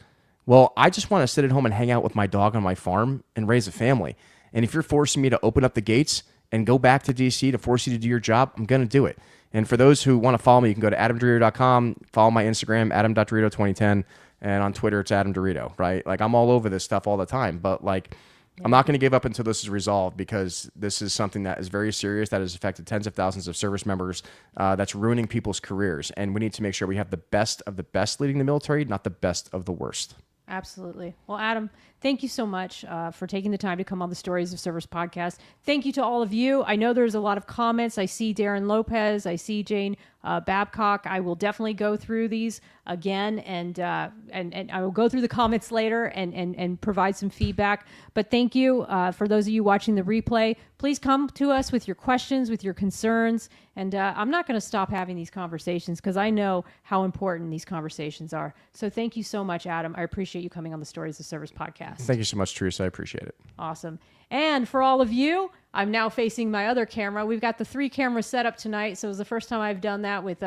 Well, I just want to sit at home and hang out with my dog on my farm and raise a family. And if you're forcing me to open up the gates and go back to D.C. to force you to do your job, I'm going to do it. And for those who want to follow me, you can go to AdamDeRito.com, follow my Instagram, Adam.DeRito2010, and on Twitter, it's Adam DeRito, right? Like, I'm all over this stuff all the time, but like, I'm not going to give up until this is resolved, because this is something that is very serious, that has affected tens of thousands of service members, that's ruining people's careers. And we need to make sure we have the best of the best leading the military, not the best of the worst. Absolutely. Well, Adam, thank you so much for taking the time to come on the Stories of Service podcast. Thank you to all of you. I know there's a lot of comments. I see Darren Lopez. I see Jane Babcock. I will definitely go through these again, and I will go through the comments later and provide some feedback. But thank you for those of you watching the replay. Please come to us with your questions, with your concerns. And I'm not going to stop having these conversations, because I know how important these conversations are. So thank you so much, Adam. I appreciate you coming on the Stories of Service podcast. Thank you so much, Teresa. I appreciate it. Awesome. And for all of you, I'm now facing my other camera. We've got the 3 cameras set up tonight. So it was the first time I've done that with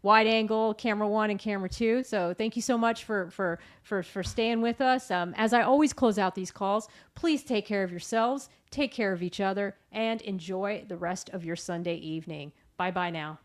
wide angle, camera 1 and camera 2. So thank you so much for staying with us. As I always close out these calls, please take care of yourselves, take care of each other, and enjoy the rest of your Sunday evening. Bye-bye now.